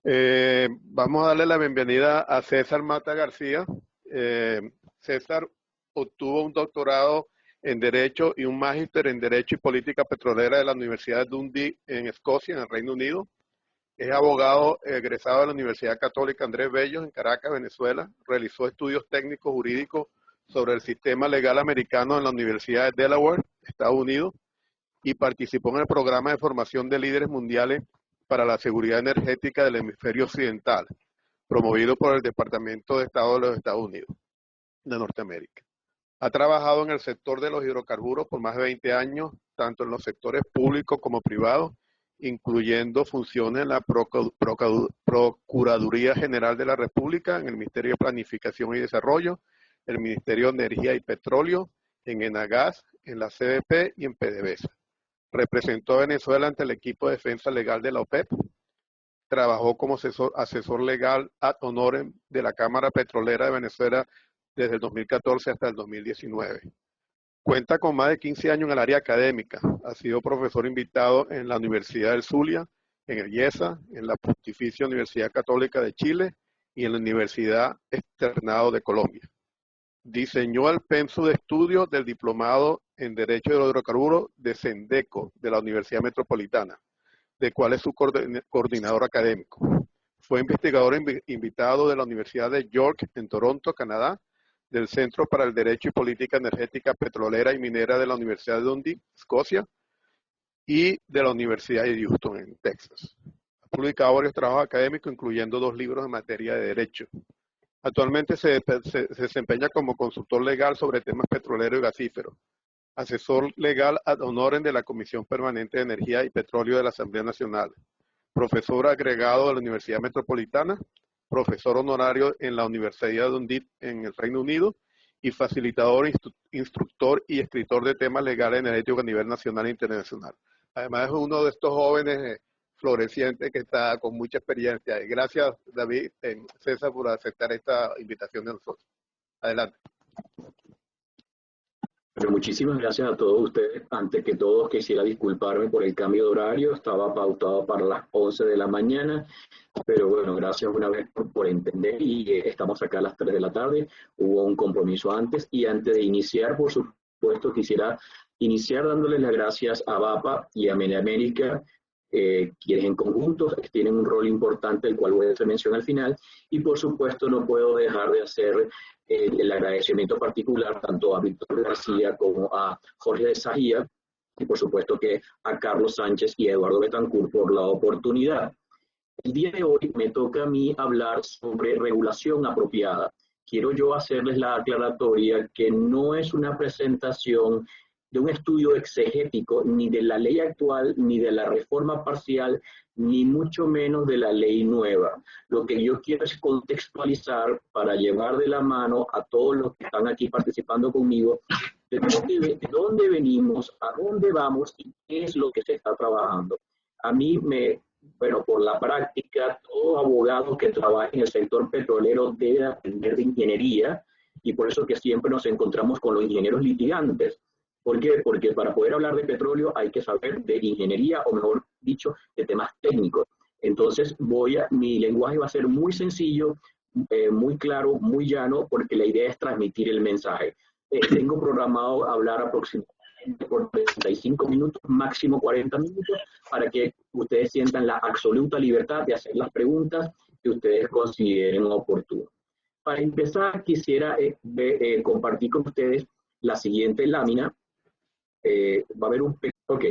Vamos a darle la bienvenida a César Mata García. César obtuvo un doctorado en Derecho y un magíster en Derecho y Política Petrolera de la Universidad de Dundee en Escocia, en el Reino Unido. Es abogado egresado de la Universidad Católica Andrés Bello en Caracas, Venezuela. Realizó estudios técnicos jurídicos sobre el sistema legal americano en la Universidad de Delaware, Estados Unidos, y participó en el programa de formación de líderes mundiales para la seguridad energética del hemisferio occidental, promovido por el Departamento de Estado de los Estados Unidos de Norteamérica. Ha trabajado en el sector de los hidrocarburos por más de 20 años, tanto en los sectores públicos como privados, incluyendo funciones en la Procuraduría General de la República, en el Ministerio de Planificación y Desarrollo, el Ministerio de Energía y Petróleo, en ENAGAS, en la CDP y en PDVSA. Representó a Venezuela ante el equipo de defensa legal de la OPEP. Trabajó como asesor legal ad honorem de la Cámara Petrolera de Venezuela desde el 2014 hasta el 2019. Cuenta con más de 15 años en el área académica. Ha sido profesor invitado en la Universidad del Zulia, en el IESA, en la Pontificia Universidad Católica de Chile y en la Universidad Externado de Colombia. Diseñó el penso de estudio del diplomado en Derecho de los Hidrocarburos de Sendeco, de la Universidad Metropolitana, de cual es su coordinador académico. Fue investigador invitado de la Universidad de York en Toronto, Canadá, del Centro para el Derecho y Política Energética Petrolera y Minera de la Universidad de Dundee, Escocia, y de la Universidad de Houston, en Texas. Ha publicado varios trabajos académicos, incluyendo 2 libros en materia de derecho. Actualmente se desempeña como consultor legal sobre temas petroleros y gasíferos, asesor legal ad honorem de la Comisión Permanente de Energía y Petróleo de la Asamblea Nacional, profesor agregado de la Universidad Metropolitana, profesor honorario en la Universidad de Dundee en el Reino Unido y facilitador, instructor y escritor de temas legales energéticos a nivel nacional e internacional. Además es uno de estos jóvenes florecientes que está con mucha experiencia. Gracias, David, César, por aceptar esta invitación de nosotros. Adelante. Bueno, muchísimas gracias a todos ustedes. Antes que todo, quisiera disculparme por el cambio de horario. Estaba pautado para las 11 de la mañana, pero bueno, gracias una vez por entender y estamos acá a las 3 de la tarde. Hubo un compromiso antes y antes de iniciar, por supuesto, quisiera iniciar dándoles las gracias a VAPA y a América, quienes en conjunto tienen un rol importante, el cual voy a hacer mención al final, y por supuesto no puedo dejar de hacer el agradecimiento particular tanto a Víctor García como a Jorge de Sajía, y por supuesto que a Carlos Sánchez y a Eduardo Betancourt por la oportunidad. El día de hoy me toca a mí hablar sobre regulación apropiada. Quiero yo hacerles la aclaratoria que no es una presentación de un estudio exegético ni de la ley actual, ni de la reforma parcial, ni mucho menos de la ley nueva. Lo que yo quiero es contextualizar para llevar de la mano a todos los que están aquí participando conmigo de dónde venimos, a dónde vamos y qué es lo que se está trabajando. A mí bueno, por la práctica, todo abogado que trabaja en el sector petrolero debe aprender de ingeniería y por eso que siempre nos encontramos con los ingenieros litigantes. ¿Por qué? Porque para poder hablar de petróleo hay que saber de ingeniería, o mejor dicho, de temas técnicos. Entonces, mi lenguaje va a ser muy sencillo, muy claro, muy llano, porque la idea es transmitir el mensaje. Tengo programado hablar aproximadamente por 35 minutos, máximo 40 minutos, para que ustedes sientan la absoluta libertad de hacer las preguntas que ustedes consideren oportunas. Para empezar, quisiera compartir con ustedes la siguiente lámina. Va a haber ok,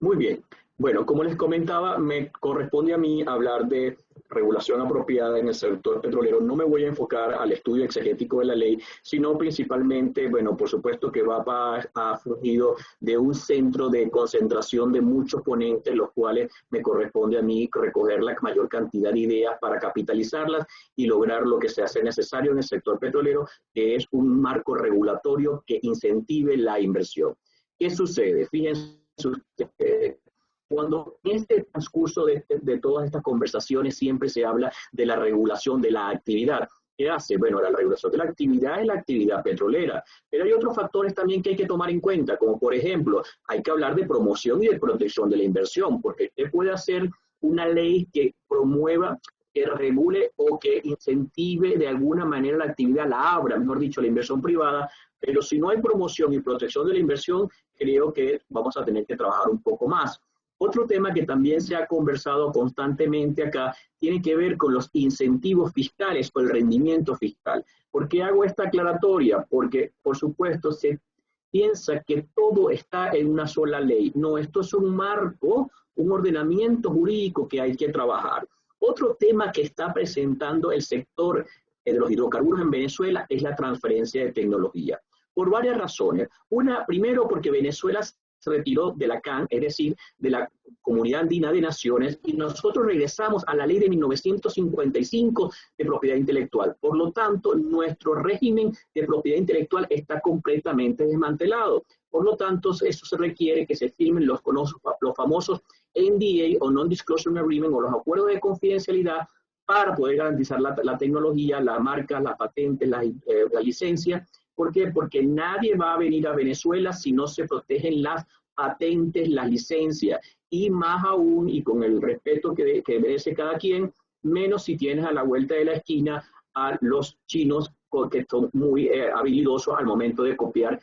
muy bien. Bueno, como les comentaba, me corresponde a mí hablar de regulación apropiada en el sector petrolero. No me voy a enfocar al estudio exegético de la ley, sino principalmente, bueno, por supuesto que VAPA ha surgido de un centro de concentración de muchos ponentes, los cuales me corresponde a mí recoger la mayor cantidad de ideas para capitalizarlas y lograr lo que se hace necesario en el sector petrolero, que es un marco regulatorio que incentive la inversión. ¿Qué sucede? Fíjense ustedes, cuando en este transcurso de todas estas conversaciones siempre se habla de la regulación de la actividad. ¿Qué hace? Bueno, la regulación de la actividad es la actividad petrolera, pero hay otros factores también que hay que tomar en cuenta, como por ejemplo, hay que hablar de promoción y de protección de la inversión, porque usted puede hacer una ley que promueva que regule o que incentive de alguna manera la actividad, la abra, mejor dicho, la inversión privada, pero si no hay promoción y protección de la inversión, creo que vamos a tener que trabajar un poco más. Otro tema que también se ha conversado constantemente acá tiene que ver con los incentivos fiscales o el rendimiento fiscal. ¿Por qué hago esta aclaratoria? Porque, por supuesto, se piensa que todo está en una sola ley. No, esto es un marco, un ordenamiento jurídico que hay que trabajar. Otro tema que está presentando el sector de los hidrocarburos en Venezuela es la transferencia de tecnología. Por varias razones. Una, primero, porque Venezuela se retiró de la CAN, es decir, de la Comunidad Andina de Naciones, y nosotros regresamos a la ley de 1955 de propiedad intelectual. Por lo tanto, nuestro régimen de propiedad intelectual está completamente desmantelado. Por lo tanto, eso se requiere que se firmen los famosos NDA o Non-Disclosure Agreement o los acuerdos de confidencialidad para poder garantizar la tecnología, la marca, la patente, la licencia. ¿Por qué? Porque nadie va a venir a Venezuela si no se protegen las patentes, las licencias, y más aún, y con el respeto que merece cada quien, menos si tienes a la vuelta de la esquina a los chinos que son muy habilidosos al momento de copiar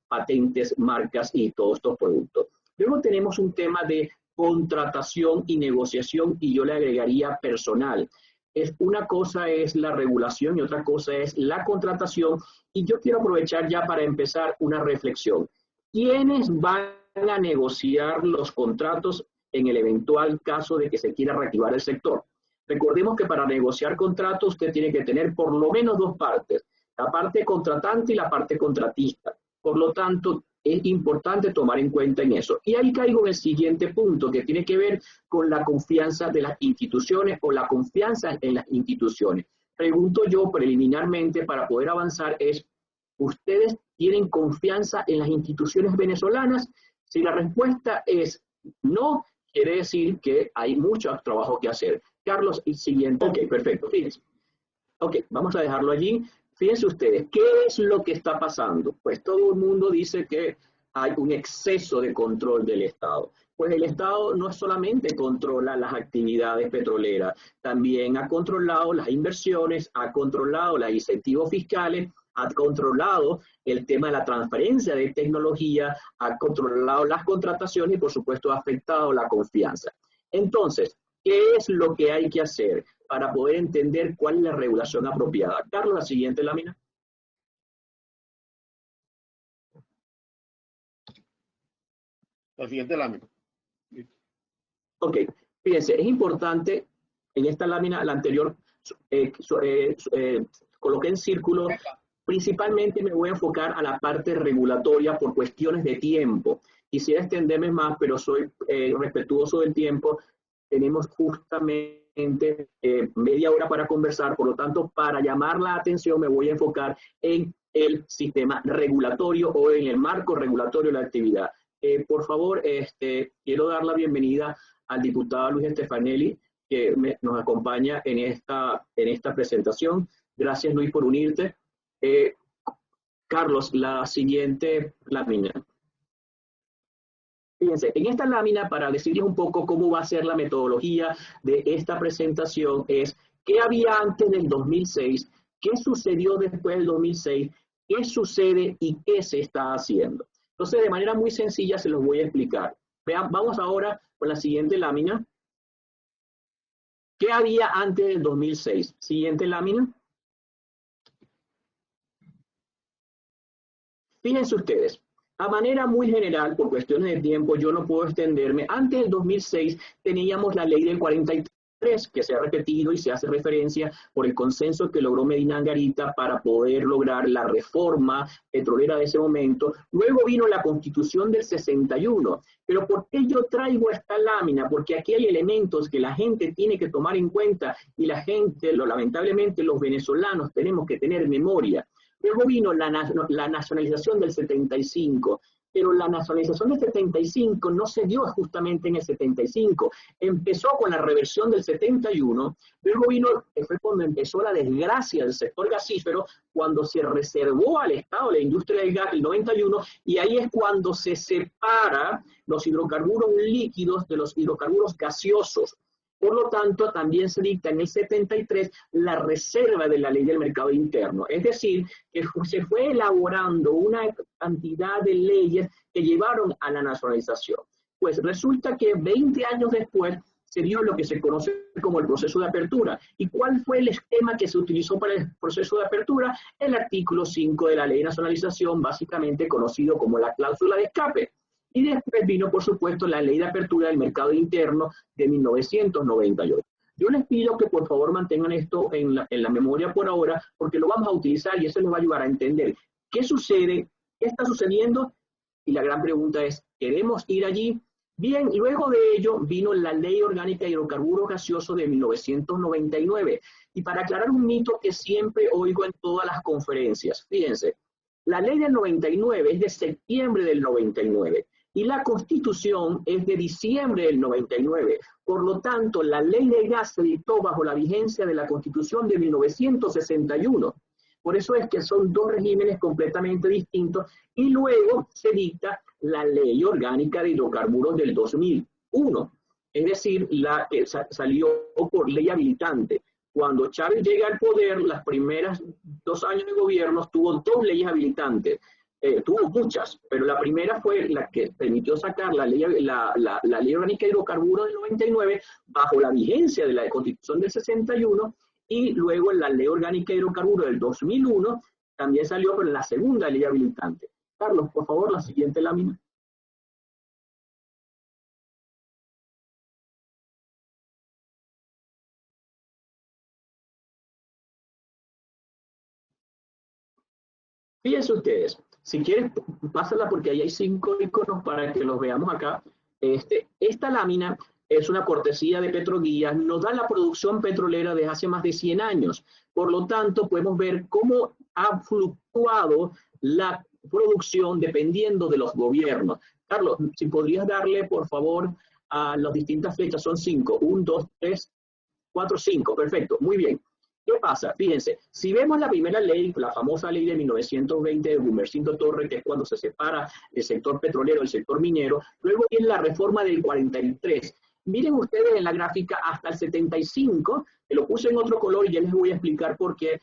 patentes, marcas y todos estos productos. Luego tenemos un tema de contratación y negociación, y yo le agregaría personal. Una cosa es la regulación y otra cosa es la contratación, y yo quiero aprovechar ya para empezar una reflexión. ¿Quiénes van a negociar los contratos en el eventual caso de que se quiera reactivar el sector? Recordemos que para negociar contratos usted tiene que tener por lo menos dos partes, la parte contratante y la parte contratista. Por lo tanto, es importante tomar en cuenta en eso. Y ahí caigo en el siguiente punto, que tiene que ver con la confianza de las instituciones o la confianza en las instituciones. Pregunto yo preliminarmente para poder avanzar es, ¿ustedes tienen confianza en las instituciones venezolanas? Si la respuesta es no, quiere decir que hay mucho trabajo que hacer. Carlos, el siguiente. Ok, perfecto. Fíjense. Ok, vamos a dejarlo allí. Fíjense ustedes, ¿qué es lo que está pasando? Pues todo el mundo dice que hay un exceso de control del Estado. Pues el Estado no solamente controla las actividades petroleras, también ha controlado las inversiones, ha controlado los incentivos fiscales, ha controlado el tema de la transferencia de tecnología, ha controlado las contrataciones y por supuesto ha afectado la confianza. Entonces, ¿qué es lo que hay que hacer para poder entender cuál es la regulación apropiada? Carlos, la siguiente lámina. La siguiente lámina. Ok, fíjense, es importante, en esta lámina, la anterior, coloqué en círculo, principalmente me voy a enfocar a la parte regulatoria por cuestiones de tiempo. Quisiera extenderme más, pero soy respetuoso del tiempo. Tenemos justamente media hora para conversar, por lo tanto, para llamar la atención me voy a enfocar en el sistema regulatorio o en el marco regulatorio de la actividad. Por favor, quiero dar la bienvenida al diputado Luis Stefanelli, que nos acompaña en esta presentación. Gracias, Luis, por unirte. Carlos, la siguiente lámina. Fíjense, en esta lámina, para decirles un poco cómo va a ser la metodología de esta presentación, es qué había antes del 2006, qué sucedió después del 2006, qué sucede y qué se está haciendo. Entonces, de manera muy sencilla se los voy a explicar. Vean, vamos ahora con la siguiente lámina. ¿Qué había antes del 2006? Siguiente lámina. Fíjense ustedes, a manera muy general, por cuestiones de tiempo, yo no puedo extenderme. Antes del 2006 teníamos la ley del 43, que se ha repetido y se hace referencia por el consenso que logró Medina Angarita para poder lograr la reforma petrolera de ese momento. Luego vino la Constitución del 61. Pero ¿por qué yo traigo esta lámina? Porque aquí hay elementos que la gente tiene que tomar en cuenta y la gente, lamentablemente los venezolanos, tenemos que tener memoria. Luego vino la nacionalización del 75, pero la nacionalización del 75 no se dio justamente en el 75. Empezó con la reversión del 71, luego fue cuando empezó la desgracia del sector gasífero, cuando se reservó al Estado la industria del gas el 91, y ahí es cuando se separa los hidrocarburos líquidos de los hidrocarburos gaseosos. Por lo tanto, también se dicta en el 73 la reserva de la ley del mercado interno. Es decir, que se fue elaborando una cantidad de leyes que llevaron a la nacionalización. Pues resulta que 20 años después se dio lo que se conoce como el proceso de apertura. ¿Y cuál fue el esquema que se utilizó para el proceso de apertura? El artículo 5 de la ley de nacionalización, básicamente conocido como la cláusula de escape. Y después vino, por supuesto, la ley de apertura del mercado interno de 1998. Yo les pido que por favor mantengan esto en la memoria por ahora, porque lo vamos a utilizar y eso les va a ayudar a entender qué sucede, qué está sucediendo, y la gran pregunta es, ¿queremos ir allí? Bien, luego de ello vino la Ley Orgánica de Hidrocarburos Gaseosos de 1999. Y para aclarar un mito que siempre oigo en todas las conferencias, fíjense, la ley del 99 es de septiembre del 99 y la Constitución es de diciembre del 99. Por lo tanto, la ley de gas se dictó bajo la vigencia de la Constitución de 1961. Por eso es que son dos regímenes completamente distintos y luego se dicta la Ley Orgánica de Hidrocarburos del 2001. Es decir, la que salió por ley habilitante. Cuando Chávez llega al poder, las primeras 2 años de gobierno tuvo 2 leyes habilitantes. Tuvo muchas, pero la primera fue la que permitió sacar la ley orgánica de hidrocarburos del 99 bajo la vigencia de la Constitución del 61 y luego la ley orgánica de hidrocarburos del 2001 también salió con la segunda ley habilitante. Carlos, por favor, la siguiente lámina. Fíjense ustedes, si quieres, pásala porque ahí hay 5 iconos para que los veamos acá. Esta lámina es una cortesía de Petroguías, nos da la producción petrolera desde hace más de 100 años. Por lo tanto, podemos ver cómo ha fluctuado la producción dependiendo de los gobiernos. Carlos, si podrías darle, por favor, a las distintas fechas, son 5. 1, 2, 3, 4, 5. Perfecto, muy bien. ¿Qué pasa? Fíjense, si vemos la primera ley, la famosa ley de 1920 de Gumersindo Torres, que es cuando se separa el sector petrolero del sector minero, luego viene la reforma del 43. Miren ustedes en la gráfica hasta el 75, que lo puse en otro color y ya les voy a explicar por qué.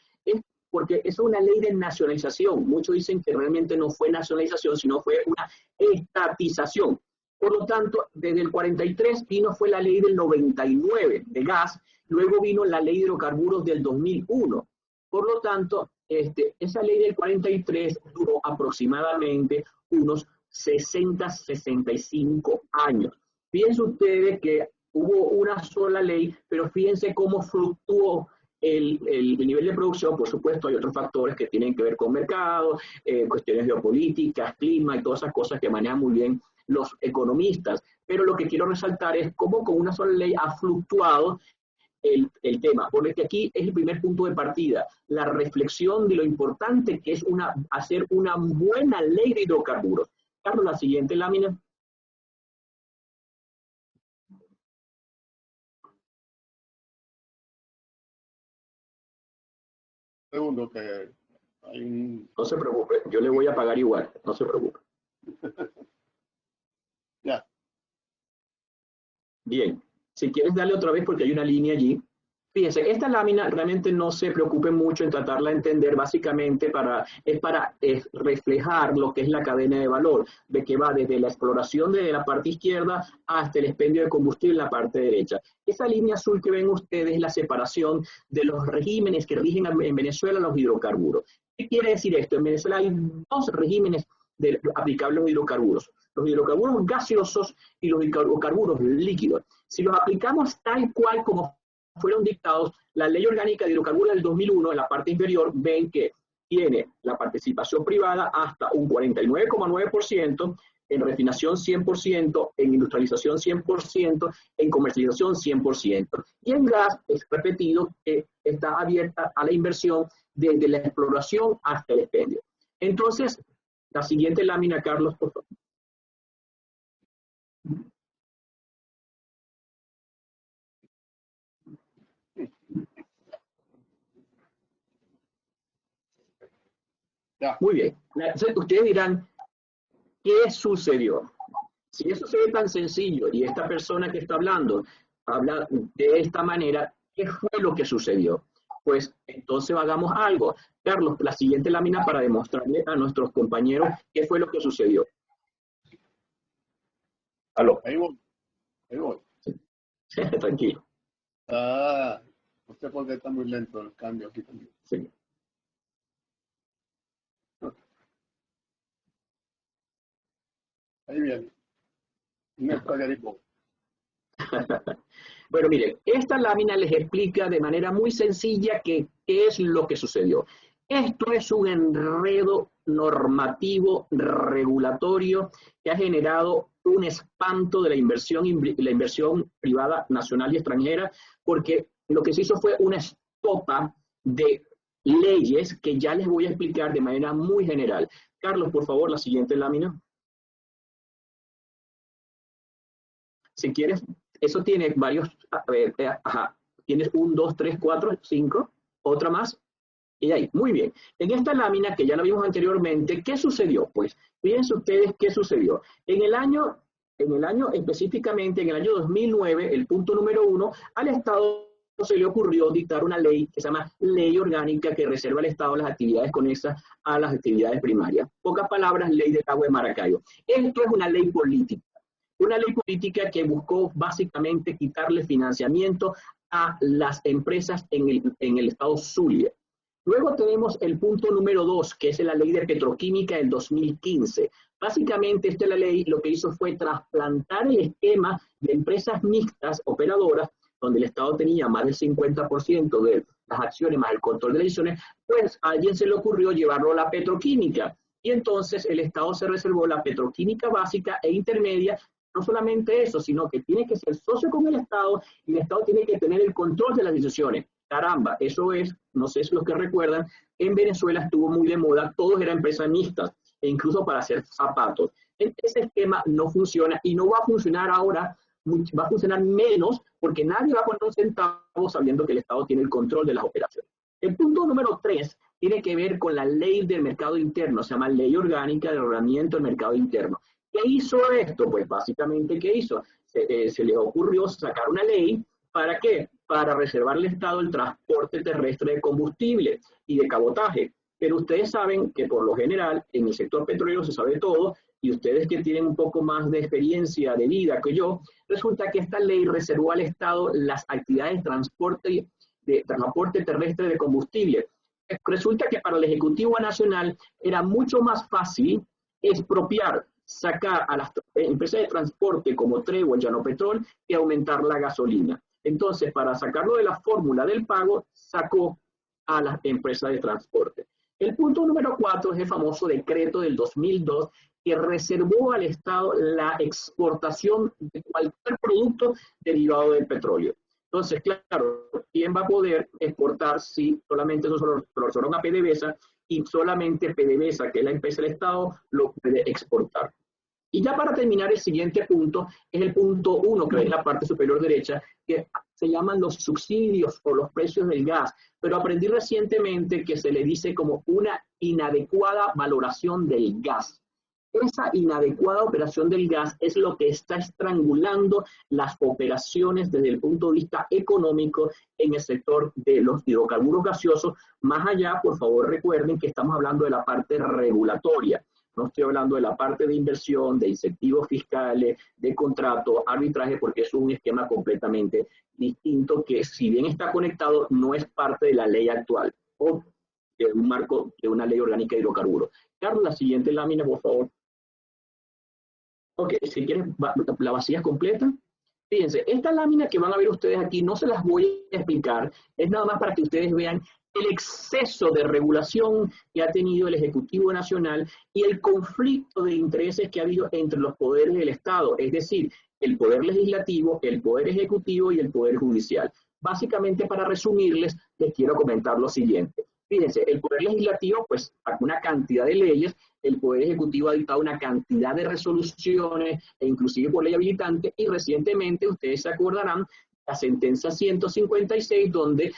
Porque es una ley de nacionalización. Muchos dicen que realmente no fue nacionalización, sino fue una estatización. Por lo tanto, desde el 43 fue la ley del 99 de gas, luego vino la ley de hidrocarburos del 2001. Por lo tanto, esa ley del 43 duró aproximadamente unos 60-65 años. Fíjense ustedes que hubo una sola ley, pero fíjense cómo fluctuó el nivel de producción. Por supuesto, hay otros factores que tienen que ver con mercado, cuestiones geopolíticas, clima y todas esas cosas que manejan muy bien los economistas, pero lo que quiero resaltar es cómo con una sola ley ha fluctuado el tema, porque aquí es el primer punto de partida, la reflexión de lo importante que es hacer una buena ley de hidrocarburos. Carlos, la siguiente lámina. Segundo, que hay un... No se preocupe, yo le voy a pagar igual, no se preocupe. Ya. Bien, si quieres darle otra vez porque hay una línea allí. Fíjense, esta lámina realmente no se preocupe mucho en tratarla de entender, básicamente es para reflejar lo que es la cadena de valor, de que va desde la exploración de la parte izquierda hasta el expendio de combustible en la parte derecha. Esa línea azul que ven ustedes es la separación de los regímenes que rigen en Venezuela los hidrocarburos. ¿Qué quiere decir esto? En Venezuela hay 2 regímenes aplicables a los hidrocarburos. Los hidrocarburos gaseosos y los hidrocarburos líquidos. Si los aplicamos tal cual como fueron dictados, la Ley Orgánica de Hidrocarburos del 2001, en la parte inferior, ven que tiene la participación privada hasta un 49,9%, en refinación 100%, en industrialización 100%, en comercialización 100%. Y en gas, es repetido, que está abierta a la inversión desde la exploración hasta el expendio. Entonces, la siguiente lámina, Carlos, por favor. Muy bien. Entonces, ustedes dirán, ¿qué sucedió? Si eso se ve tan sencillo y esta persona que está hablando habla de esta manera. ¿Qué fue lo que sucedió? Pues entonces hagamos algo. Carlos, la siguiente lámina para demostrarle a nuestros compañeros qué fue lo que sucedió. Aló. Ahí voy. Ahí voy. Sí. Tranquilo. Ah, no sé por qué está muy lento el cambio aquí también. Sí. Ahí viene. Un espagueti. Bueno, miren, esta lámina les explica de manera muy sencilla qué es lo que sucedió. Esto es un enredo normativo regulatorio que ha generado un espanto de la inversión privada nacional y extranjera, porque lo que se hizo fue una estopa de leyes que ya les voy a explicar de manera muy general. Carlos, por favor, la siguiente lámina. Si quieres, eso tiene varios, tienes 1, 2, 3, 4, 5, otra más, y ahí, muy bien. En esta lámina, que ya la vimos anteriormente, ¿qué sucedió? Pues, fíjense ustedes qué sucedió. En el año específicamente, en el año 2009, el punto número 1, al Estado se le ocurrió dictar una ley que se llama Ley Orgánica que reserva al Estado las actividades conexas a las actividades primarias. Pocas palabras, Ley del Agua de Maracaibo. Esto es una ley política. Una ley política que buscó básicamente quitarle financiamiento a las empresas en el estado Zulia. Luego tenemos el punto número 2, que es la ley de petroquímica del 2015. Básicamente esta ley lo que hizo fue trasplantar el esquema de empresas mixtas operadoras, donde el Estado tenía más del 50% de las acciones más el control de las decisiones, pues a alguien se le ocurrió llevarlo a la petroquímica. Y entonces el Estado se reservó la petroquímica básica e intermedia. No solamente eso, sino que tiene que ser socio con el Estado y el Estado tiene que tener el control de las decisiones. Caramba, eso es, no sé si los que recuerdan, en Venezuela estuvo muy de moda, todos eran empresas mixtas, e incluso para hacer zapatos. Ese esquema no funciona y no va a funcionar ahora, va a funcionar menos porque nadie va a poner un centavo sabiendo que el Estado tiene el control de las operaciones. El punto número 3 tiene que ver con la ley del mercado interno, se llama Ley Orgánica de Ordenamiento del Mercado Interno. ¿Qué hizo esto? Pues básicamente, ¿qué hizo? Se les ocurrió sacar una ley, ¿para qué? Para reservarle al Estado el transporte terrestre de combustible y de cabotaje. Pero ustedes saben que por lo general en el sector petrolero se sabe todo, y ustedes que tienen un poco más de experiencia de vida que yo, resulta que esta ley reservó al Estado las actividades de transporte terrestre de combustible. Resulta que para el Ejecutivo Nacional era mucho más fácil expropiar, sacar a las empresas de transporte como Trevo, Llano Petrol, y aumentar la gasolina. Entonces, para sacarlo de la fórmula del pago, sacó a las empresas de transporte. El punto número 4 es el famoso decreto del 2002 que reservó al Estado la exportación de cualquier producto derivado del petróleo. Entonces, claro, ¿quién va a poder exportar si solamente eso lo reservan a PDVSA y solamente PDVSA, que es la empresa del Estado, lo puede exportar? Y ya para terminar, el siguiente punto es el punto 1, que es la parte superior derecha, que se llaman los subsidios o los precios del gas. Pero aprendí recientemente que se le dice como una inadecuada valoración del gas. Esa inadecuada operación del gas es lo que está estrangulando las operaciones desde el punto de vista económico en el sector de los hidrocarburos gaseosos. Más allá, por favor, recuerden que estamos hablando de la parte regulatoria. No estoy hablando de la parte de inversión, de incentivos fiscales, de contrato, arbitraje, porque es un esquema completamente distinto que, si bien está conectado, no es parte de la ley actual o de un marco de una ley orgánica de hidrocarburos. Carlos, la siguiente lámina, por favor. Ok, si quieren, la vacía completa. Fíjense, esta lámina que van a ver ustedes aquí, no se las voy a explicar, es nada más para que ustedes vean el exceso de regulación que ha tenido el Ejecutivo Nacional y el conflicto de intereses que ha habido entre los poderes del Estado, es decir, el poder legislativo, el poder ejecutivo y el poder judicial. Básicamente, para resumirles, les quiero comentar lo siguiente. Fíjense, el poder legislativo, pues, sacó una cantidad de leyes, el poder ejecutivo ha dictado una cantidad de resoluciones, e inclusive por ley habilitante, y recientemente, ustedes se acordarán, la sentencia 156, donde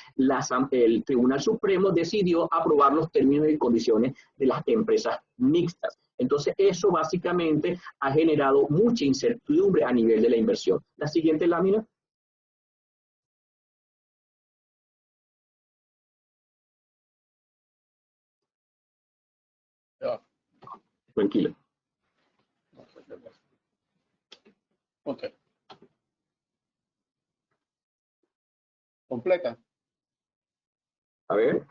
el Tribunal Supremo decidió aprobar los términos y condiciones de las empresas mixtas. Entonces, eso básicamente ha generado mucha incertidumbre a nivel de la inversión. La siguiente lámina. Tranquilo. Ok. Completa. A ver.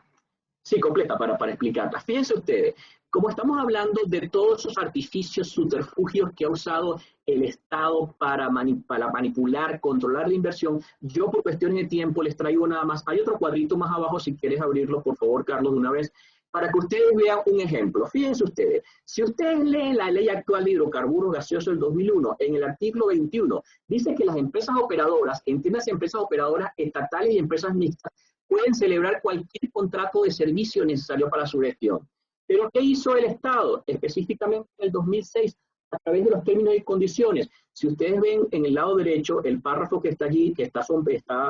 Sí, completa, para explicarla. Fíjense ustedes, como estamos hablando de todos esos artificios, subterfugios que ha usado el Estado para manipular, controlar la inversión, yo por cuestiones de tiempo les traigo nada más. Hay otro cuadrito más abajo, si quieres abrirlo, por favor, Carlos, de una vez, para que ustedes vean un ejemplo. Fíjense ustedes, si ustedes leen la ley actual de hidrocarburos gaseosos del 2001, en el artículo 21, dice que las empresas operadoras, entiéndase empresas operadoras estatales y empresas mixtas, pueden celebrar cualquier contrato de servicio necesario para su gestión. Pero ¿qué hizo el Estado? Específicamente en el 2006, a través de los términos y condiciones. Si ustedes ven en el lado derecho, el párrafo que está allí, que está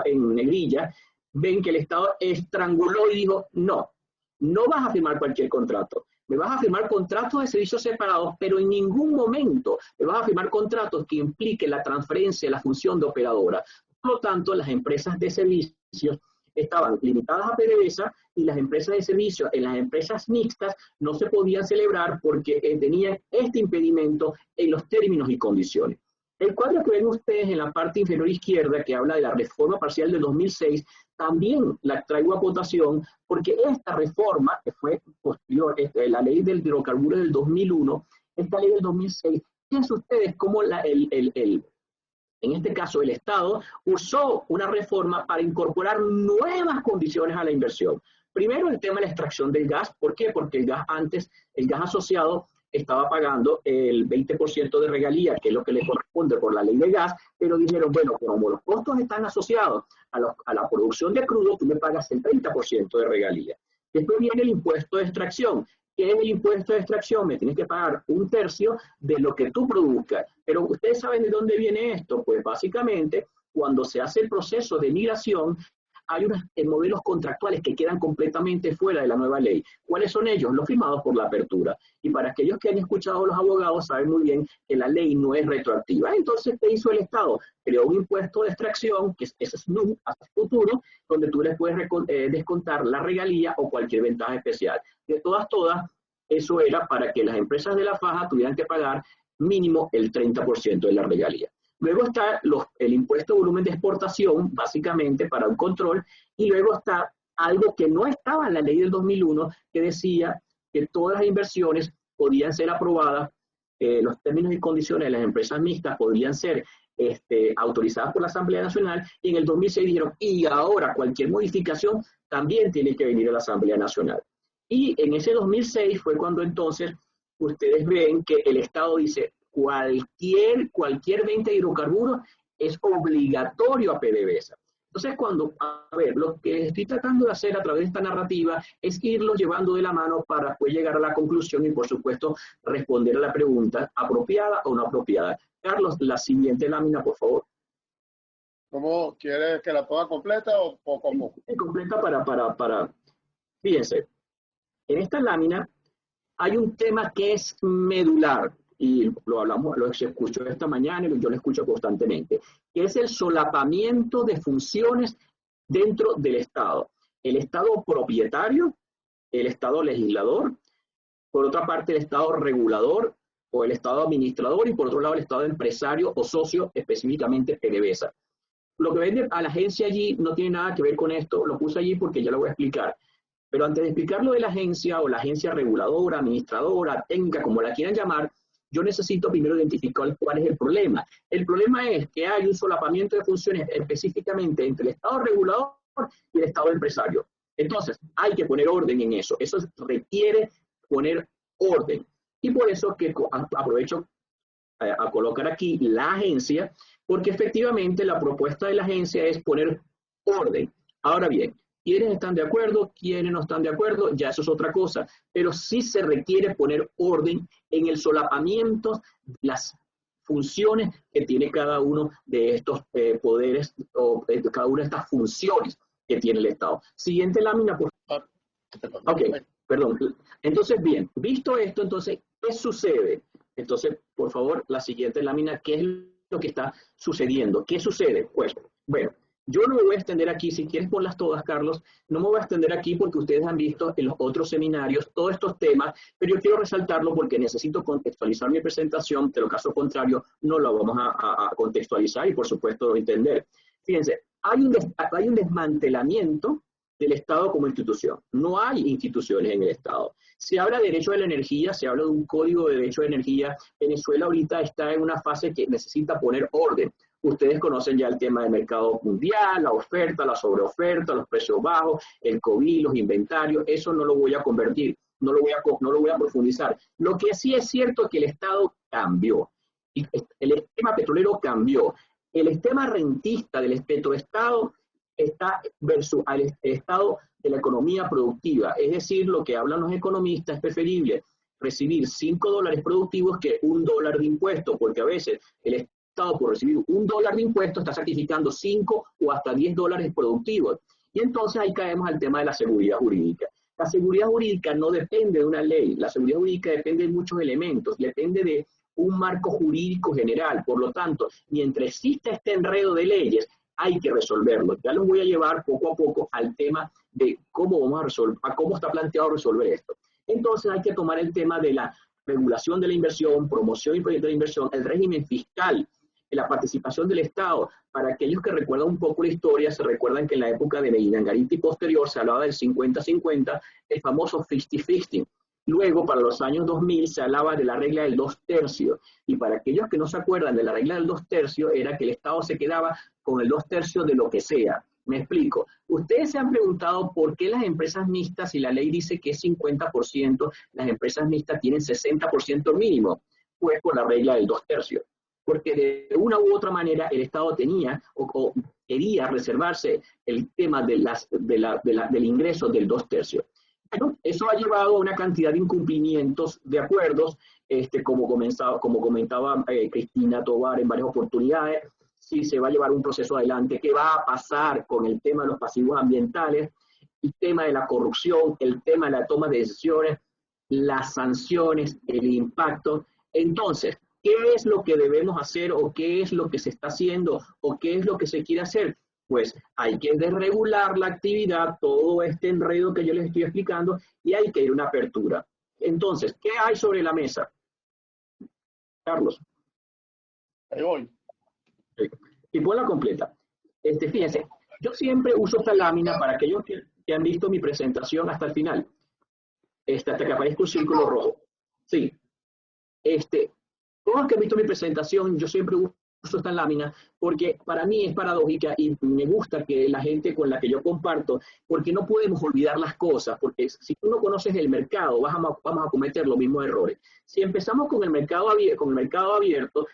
en negrilla, ven que el Estado estranguló y dijo, no, no vas a firmar cualquier contrato. Me vas a firmar contratos de servicios separados, pero en ningún momento me vas a firmar contratos que impliquen la transferencia de la función de operadora. Por lo tanto, las empresas de servicios estaban limitadas a PDVSA y las empresas de servicio en las empresas mixtas no se podían celebrar porque tenían este impedimento en los términos y condiciones. El cuadro que ven ustedes en la parte inferior izquierda, que habla de la reforma parcial de 2006, también la traigo a votación porque esta reforma, que fue posterior, la ley del hidrocarburo del 2001, esta ley del 2006, fíjense ustedes cómo en este caso, el Estado usó una reforma para incorporar nuevas condiciones a la inversión. Primero, el tema de la extracción del gas. ¿Por qué? Porque el gas asociado, estaba pagando el 20% de regalía, que es lo que le corresponde por la ley de gas, pero dijeron, bueno, como los costos están asociados a la producción de crudo, tú me pagas el 30% de regalía. Después viene el impuesto de extracción. ¿Qué es el impuesto de extracción? Me tienes que pagar 1/3 de lo que tú produzcas. Pero ustedes saben de dónde viene esto. Pues básicamente, cuando se hace el proceso de migración, hay unos modelos contractuales que quedan completamente fuera de la nueva ley. ¿Cuáles son ellos? Los firmados por la apertura. Y para aquellos que han escuchado a los abogados, saben muy bien que la ley no es retroactiva. Entonces, ¿qué hizo el Estado? Creó un impuesto de extracción, que es SNUC, hasta el futuro, donde tú les puedes descontar la regalía o cualquier ventaja especial. De todas, eso era para que las empresas de la faja tuvieran que pagar mínimo el 30% de la regalía. Luego está el impuesto de volumen de exportación, básicamente para un control, y luego está algo que no estaba en la ley del 2001, que decía que todas las inversiones podían ser aprobadas, los términos y condiciones de las empresas mixtas podían ser autorizadas por la Asamblea Nacional, y en el 2006 dijeron, y ahora cualquier modificación también tiene que venir a la Asamblea Nacional. Y en ese 2006 fue cuando entonces ustedes ven que el Estado dice, cualquier venta de hidrocarburos es obligatorio a PDVSA. Entonces, lo que estoy tratando de hacer a través de esta narrativa es irlos llevando de la mano para después llegar a la conclusión y, por supuesto, responder a la pregunta, ¿apropiada o no apropiada? Carlos, la siguiente lámina, por favor. ¿Cómo quieres que la ponga completa o poco a poco? Sí, completa Fíjense, en esta lámina hay un tema que es medular, y lo escucho esta mañana y yo lo escucho constantemente, que es el solapamiento de funciones dentro del Estado. El Estado propietario, el Estado legislador, por otra parte el Estado regulador o el Estado administrador, y por otro lado el Estado empresario o socio, específicamente PDVSA. Lo que vende a la agencia allí no tiene nada que ver con esto, lo puse allí porque ya lo voy a explicar. Pero antes de explicar lo de la agencia o la agencia reguladora, administradora, técnica, como la quieran llamar, yo necesito primero identificar cuál es el problema. El problema es que hay un solapamiento de funciones específicamente entre el Estado regulador y el Estado empresario. Entonces, hay que poner orden en eso. Eso requiere poner orden. Y por eso que aprovecho a colocar aquí la agencia, porque efectivamente la propuesta de la agencia es poner orden. Ahora bien, ¿quiénes están de acuerdo? ¿Quiénes no están de acuerdo? Ya eso es otra cosa. Pero sí se requiere poner orden en el solapamiento de las funciones que tiene cada uno de estos poderes o cada una de estas funciones que tiene el Estado. Siguiente lámina, por favor. Ok, perdón. Entonces, bien, visto esto, entonces, ¿qué sucede? Entonces, por favor, la siguiente lámina, ¿qué es lo que está sucediendo? ¿Qué sucede? Pues, bueno, Yo no me voy a extender aquí, si quieres ponlas todas, Carlos, no me voy a extender aquí porque ustedes han visto en los otros seminarios todos estos temas, pero yo quiero resaltarlo porque necesito contextualizar mi presentación, de lo caso contrario no lo vamos a contextualizar y por supuesto entender. Fíjense, hay un desmantelamiento del Estado como institución. No hay instituciones en el Estado. Se habla de derecho de la energía, se habla de un código de derecho de energía. Venezuela ahorita está en una fase que necesita poner orden. Ustedes conocen ya el tema del mercado mundial, la oferta, la sobreoferta, los precios bajos, el COVID, los inventarios. Eso no lo voy a convertir, no lo voy a profundizar. Lo que sí es cierto es que el Estado cambió. El esquema petrolero cambió. El esquema rentista del petroestado está versus al estado de la economía productiva. Es decir, lo que hablan los economistas, es preferible recibir $5 productivos que $1 de impuestos, porque a veces el Estado por recibir $1 de impuestos está sacrificando 5 o hasta $10 productivos. Y entonces ahí caemos al tema de la seguridad jurídica. La seguridad jurídica no depende de una ley, la seguridad jurídica depende de muchos elementos, depende de un marco jurídico general. Por lo tanto, mientras exista este enredo de leyes, hay que resolverlo. Ya los voy a llevar poco a poco al tema de cómo vamos a resolver, a cómo está planteado resolver esto. Entonces hay que tomar el tema de la regulación de la inversión, promoción y proyecto de inversión, el régimen fiscal, la participación del Estado. Para aquellos que recuerdan un poco la historia, se recuerdan que en la época de Medina Angarita y posterior se hablaba del 50-50, el famoso 50-50. Luego, para los años 2000, se hablaba de la regla del 2/3. Y para aquellos que no se acuerdan de la regla del 2/3, era que el Estado se quedaba con el 2/3 de lo que sea. Me explico. Ustedes se han preguntado por qué las empresas mixtas, si la ley dice que es 50%, las empresas mixtas tienen 60% mínimo. Pues por la regla del 2/3. Porque de una u otra manera el Estado tenía o quería reservarse el tema del ingreso del 2/3. Bueno, eso ha llevado a una cantidad de incumplimientos de acuerdos, como comentaba Cristina Tovar en varias oportunidades. Si se va a llevar un proceso adelante, ¿qué va a pasar con el tema de los pasivos ambientales, el tema de la corrupción, el tema de la toma de decisiones, las sanciones, el impacto? Entonces, ¿qué es lo que debemos hacer o qué es lo que se está haciendo o qué es lo que se quiere hacer? Pues hay que desregular la actividad, todo este enredo que yo les estoy explicando, y hay que ir a una apertura. Entonces, ¿qué hay sobre la mesa? Carlos. Ahí voy. Y ponla completa. Fíjense, yo siempre uso esta lámina para aquellos que han visto mi presentación hasta el final. Hasta que aparezca un círculo rojo. Sí. Todos los que han visto mi presentación, yo siempre uso esta lámina porque para mí es paradójica y me gusta que la gente con la que yo comparto, porque no podemos olvidar las cosas, porque si tú no conoces el mercado, vamos a cometer los mismos errores. Si empezamos con el mercado abierto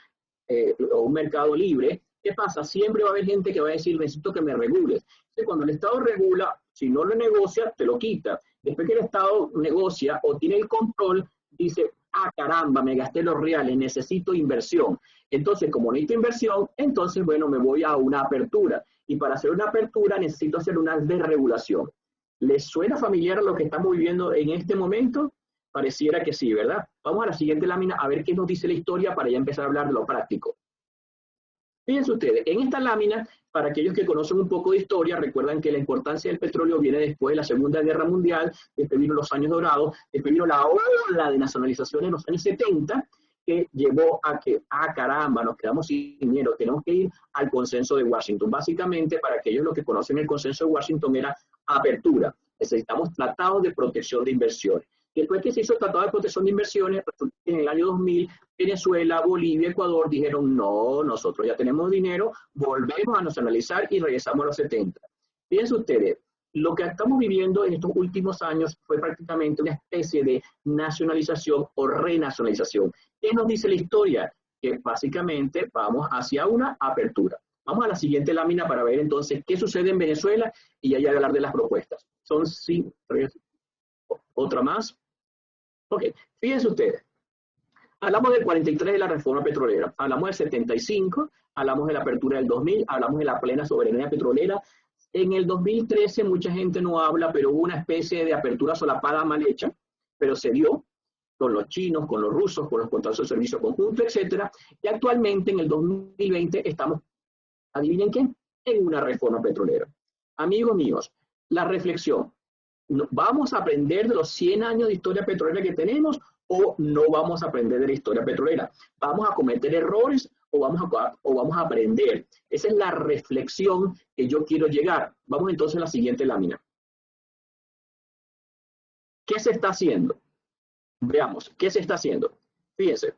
o un mercado libre, ¿qué pasa? Siempre va a haber gente que va a decir, necesito que me regules. Entonces, cuando el Estado regula, si no lo negocia, te lo quita. Después que el Estado negocia o tiene el control, dice, ah, caramba, me gasté los reales, necesito inversión. Entonces, como necesito inversión, entonces, bueno, me voy a una apertura. Y para hacer una apertura necesito hacer una desregulación. ¿Les suena familiar a lo que estamos viviendo en este momento? Pareciera que sí, ¿verdad? Vamos a la siguiente lámina a ver qué nos dice la historia para ya empezar a hablar de lo práctico. Fíjense ustedes, en esta lámina, para aquellos que conocen un poco de historia, recuerdan que la importancia del petróleo viene después de la Segunda Guerra Mundial, después vino los años dorados, después vino la ola de nacionalización en los años 70, que llevó a que, ah, caramba, nos quedamos sin dinero, tenemos que ir al consenso de Washington. Básicamente, para aquellos los que conocen el consenso de Washington, era apertura. Necesitamos tratados de protección de inversiones. Después que se hizo el Tratado de Protección de Inversiones, en el año 2000, Venezuela, Bolivia, Ecuador dijeron, no, nosotros ya tenemos dinero, volvemos a nacionalizar y regresamos a los 70. Fíjense ustedes, lo que estamos viviendo en estos últimos años fue prácticamente una especie de nacionalización o renacionalización. ¿Qué nos dice la historia? Que básicamente vamos hacia una apertura. Vamos a la siguiente lámina para ver entonces qué sucede en Venezuela y ya hablar de las propuestas. Son 5, 3, otra más. Ok, fíjense ustedes. Hablamos del 43 de la reforma petrolera, hablamos del 75, hablamos de la apertura del 2000, hablamos de la plena soberanía petrolera. En el 2013 mucha gente no habla, pero hubo una especie de apertura solapada mal hecha, pero se dio con los chinos, con los rusos, con los contratos de servicio conjunto, etcétera. Y actualmente en el 2020 estamos, ¿adivinen qué? en una reforma petrolera. Amigos míos, la reflexión, ¿vamos a aprender de los 100 años de historia petrolera que tenemos o no vamos a aprender de la historia petrolera? ¿Vamos a cometer errores o vamos a aprender? Esa es la reflexión que yo quiero llegar. Vamos entonces a la siguiente lámina. ¿Qué se está haciendo? Veamos, ¿qué se está haciendo? Fíjense,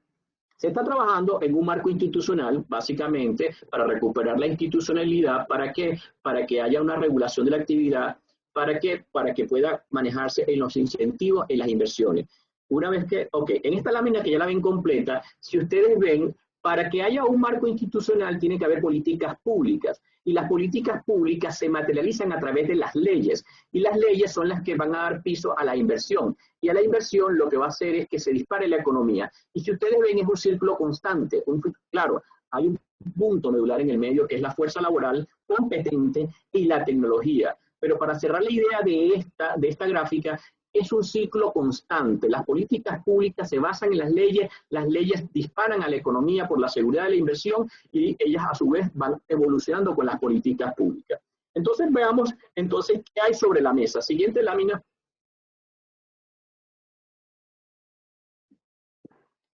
se está trabajando en un marco institucional, básicamente, para recuperar la institucionalidad. ¿Para qué? Para que haya una regulación de la actividad. ¿Para qué? Para que pueda manejarse en los incentivos, en las inversiones. Una vez que, ok, en esta lámina que ya la ven completa, si ustedes ven, para que haya un marco institucional tiene que haber políticas públicas. Y las políticas públicas se materializan a través de las leyes. Y las leyes son las que van a dar piso a la inversión. Y a la inversión lo que va a hacer es que se dispare la economía. Y si ustedes ven, es un círculo constante. Claro, hay un punto medular en el medio que es la fuerza laboral competente y la tecnología. Pero para cerrar la idea de esta gráfica, es un ciclo constante. Las políticas públicas se basan en las leyes disparan a la economía por la seguridad de la inversión y ellas a su vez van evolucionando con las políticas públicas. Entonces veamos entonces qué hay sobre la mesa. Siguiente lámina.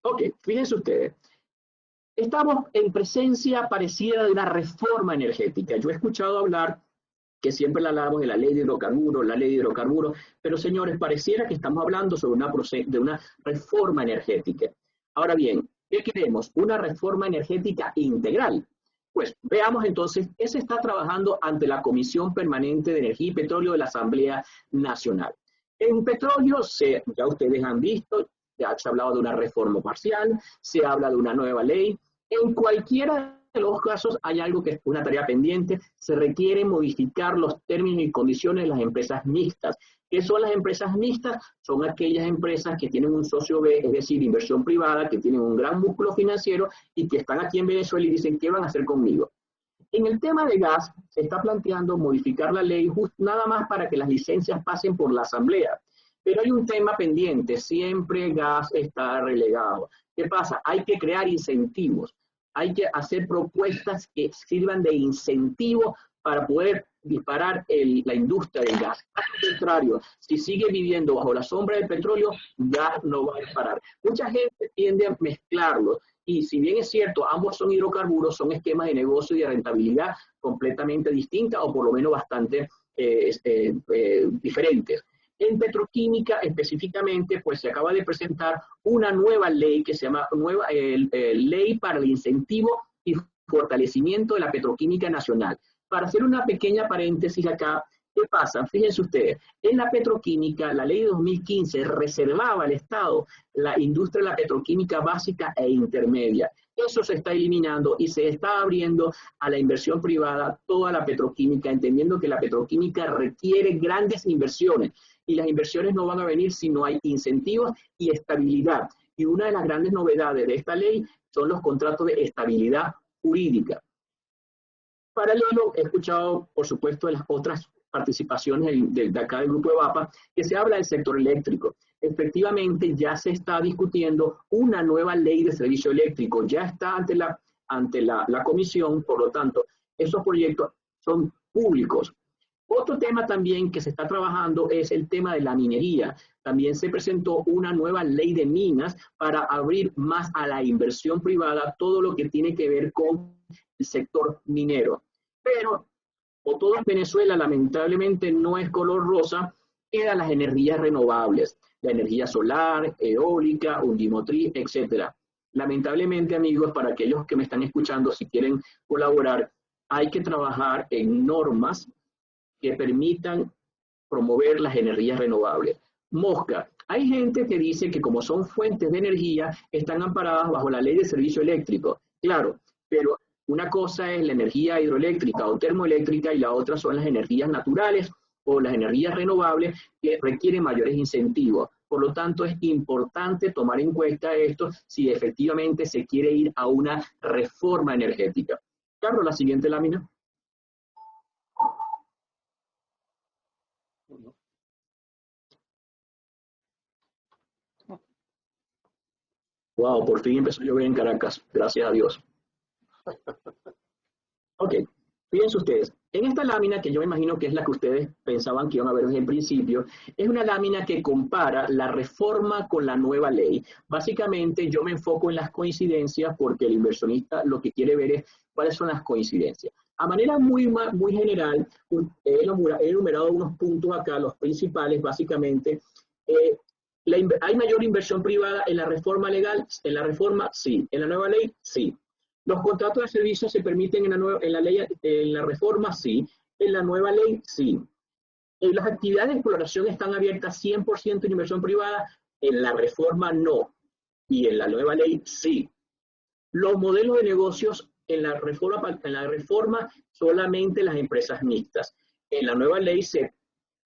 Ok, fíjense ustedes. Estamos en presencia parecida de una reforma energética. Yo he escuchado hablar que siempre le hablamos de la ley de hidrocarburos, pero señores, pareciera que estamos hablando sobre una reforma energética. Ahora bien, ¿qué queremos? Una reforma energética integral. Pues veamos entonces qué se está trabajando ante la Comisión Permanente de Energía y Petróleo de la Asamblea Nacional. En petróleo, ya ustedes han visto, ya se ha hablado de una reforma parcial, se habla de una nueva ley. En cualquiera de los casos hay algo que es una tarea pendiente, se requiere modificar los términos y condiciones de las empresas mixtas. ¿Qué son las empresas mixtas? Son aquellas empresas que tienen un socio B, es decir, inversión privada, que tienen un gran músculo financiero y que están aquí en Venezuela y dicen, ¿qué van a hacer conmigo? En el tema de gas, se está planteando modificar la ley nada más para que las licencias pasen por la Asamblea. Pero hay un tema pendiente, siempre gas está relegado. ¿Qué pasa? Hay que crear incentivos. Hay que hacer propuestas que sirvan de incentivo para poder disparar la industria del gas. Al contrario, si sigue viviendo bajo la sombra del petróleo, gas no va a disparar. Mucha gente tiende a mezclarlos y si bien es cierto, ambos son hidrocarburos, son esquemas de negocio y de rentabilidad completamente distintas o por lo menos bastante diferentes. En petroquímica específicamente, pues se acaba de presentar una nueva ley que se llama Ley para el Incentivo y Fortalecimiento de la Petroquímica Nacional. Para hacer una pequeña paréntesis acá, ¿qué pasa? Fíjense ustedes, en la petroquímica, la ley de 2015 reservaba al Estado la industria de la petroquímica básica e intermedia. Eso se está eliminando y se está abriendo a la inversión privada toda la petroquímica, entendiendo que la petroquímica requiere grandes inversiones. Y las inversiones no van a venir si no hay incentivos y estabilidad. Y una de las grandes novedades de esta ley son los contratos de estabilidad jurídica. Paralelo, he escuchado, por supuesto, de las otras participaciones de acá del Grupo EVAPA, que se habla del sector eléctrico. Efectivamente, ya se está discutiendo una nueva ley de servicio eléctrico. Ya está ante la comisión, por lo tanto, esos proyectos son públicos. Otro tema también que se está trabajando es el tema de la minería. También se presentó una nueva ley de minas para abrir más a la inversión privada todo lo que tiene que ver con el sector minero. Pero, o todo en Venezuela lamentablemente no es color rosa, quedan las energías renovables, la energía solar, eólica, undimotriz, etc. Lamentablemente, amigos, para aquellos que me están escuchando, si quieren colaborar, hay que trabajar en normas que permitan promover las energías renovables. Mosca, hay gente que dice que como son fuentes de energía, están amparadas bajo la ley de servicio eléctrico. Claro, pero una cosa es la energía hidroeléctrica o termoeléctrica y la otra son las energías naturales o las energías renovables que requieren mayores incentivos. Por lo tanto, es importante tomar en cuenta esto si efectivamente se quiere ir a una reforma energética. Carlos, la siguiente lámina. Wow, por fin empezó a llover en Caracas, gracias a Dios. Ok, fíjense Fíjense ustedes, en esta lámina, que yo me imagino que es la que ustedes pensaban que iban a ver desde el principio, es una lámina que compara la reforma con la nueva ley. Básicamente yo me enfoco en las coincidencias porque el inversionista lo que quiere ver es cuáles son las coincidencias. A manera muy general, he enumerado unos puntos acá, los principales, básicamente. ¿Hay mayor inversión privada en la reforma legal? En la reforma, sí. En la nueva ley, sí. ¿Los contratos de servicios se permiten en la reforma? Sí. En la nueva ley, sí. ¿Las actividades de exploración están abiertas 100% en inversión privada? En la reforma, no. Y en la nueva ley, sí. Los modelos de negocios en la reforma solamente las empresas mixtas. En la nueva ley se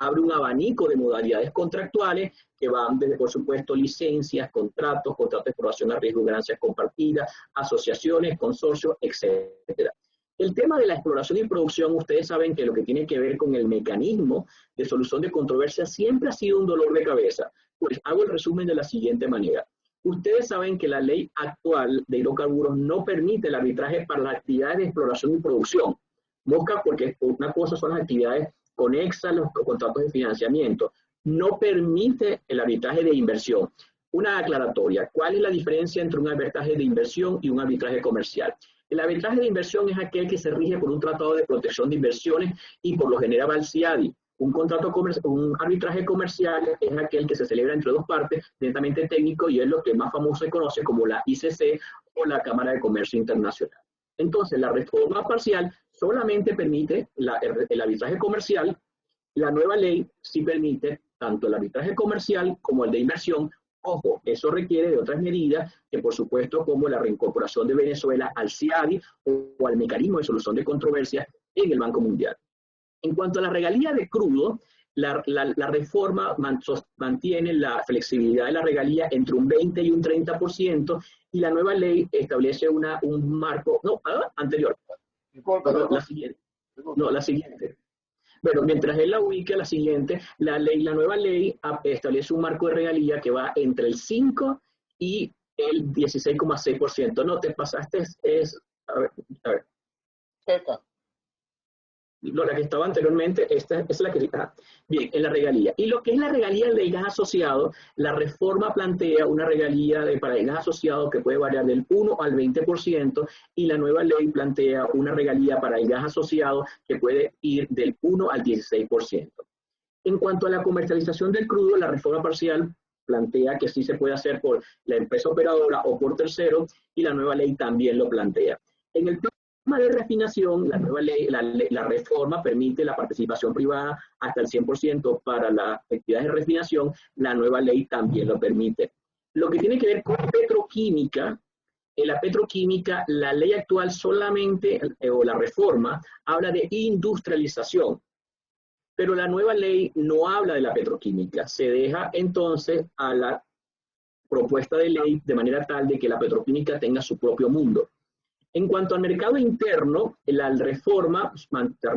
abre un abanico de modalidades contractuales que van desde, por supuesto, licencias, contratos de exploración a riesgo de ganancias compartidas, asociaciones, consorcios, etc. El tema de la exploración y producción, ustedes saben que lo que tiene que ver con el mecanismo de solución de controversia siempre ha sido un dolor de cabeza. Pues hago el resumen de la siguiente manera. Ustedes saben que la ley actual de hidrocarburos no permite el arbitraje para las actividades de exploración y producción. Mosca, porque una cosa son las actividades conexas, los contratos de financiamiento. No permite el arbitraje de inversión. Una aclaratoria. ¿Cuál es la diferencia entre un arbitraje de inversión y un arbitraje comercial? El arbitraje de inversión es aquel que se rige por un tratado de protección de inversiones y por lo general al CIADI. Un arbitraje comercial es aquel que se celebra entre dos partes, netamente técnico, y es lo que más famoso se conoce como la ICC o la Cámara de Comercio Internacional. Entonces, la reforma parcial solamente permite el arbitraje comercial. La nueva ley sí permite tanto el arbitraje comercial como el de inversión. Ojo, eso requiere de otras medidas que, por supuesto, como la reincorporación de Venezuela al CIADI o al mecanismo de solución de controversias en el Banco Mundial. En cuanto a la regalía de crudo, la reforma mantiene la flexibilidad de la regalía entre un 20 y un 30%, y la nueva ley establece un marco, anterior. La siguiente. Bueno, mientras él la ubica, la siguiente, la nueva ley establece un marco de regalía que va entre el 5 y el 16,6%. No, te pasaste, a ver. Esta. No, la que estaba anteriormente, esta es la que está. Bien, en la regalía. Y lo que es la regalía del gas asociado, la reforma plantea una regalía para el gas asociado que puede variar del 1 al 20%, y la nueva ley plantea una regalía para el gas asociado que puede ir del 1 al 16%. En cuanto a la comercialización del crudo, la reforma parcial plantea que sí se puede hacer por la empresa operadora o por tercero, y la nueva ley también lo plantea. En el de refinación, la nueva ley, la reforma permite la participación privada hasta el 100% para las actividades de refinación. La nueva ley también lo permite. Lo que tiene que ver con petroquímica, en la petroquímica, la ley actual solamente, o la reforma, habla de industrialización, pero la nueva ley no habla de la petroquímica. Se deja entonces a la propuesta de ley de manera tal de que la petroquímica tenga su propio mundo. En cuanto al mercado interno, la reforma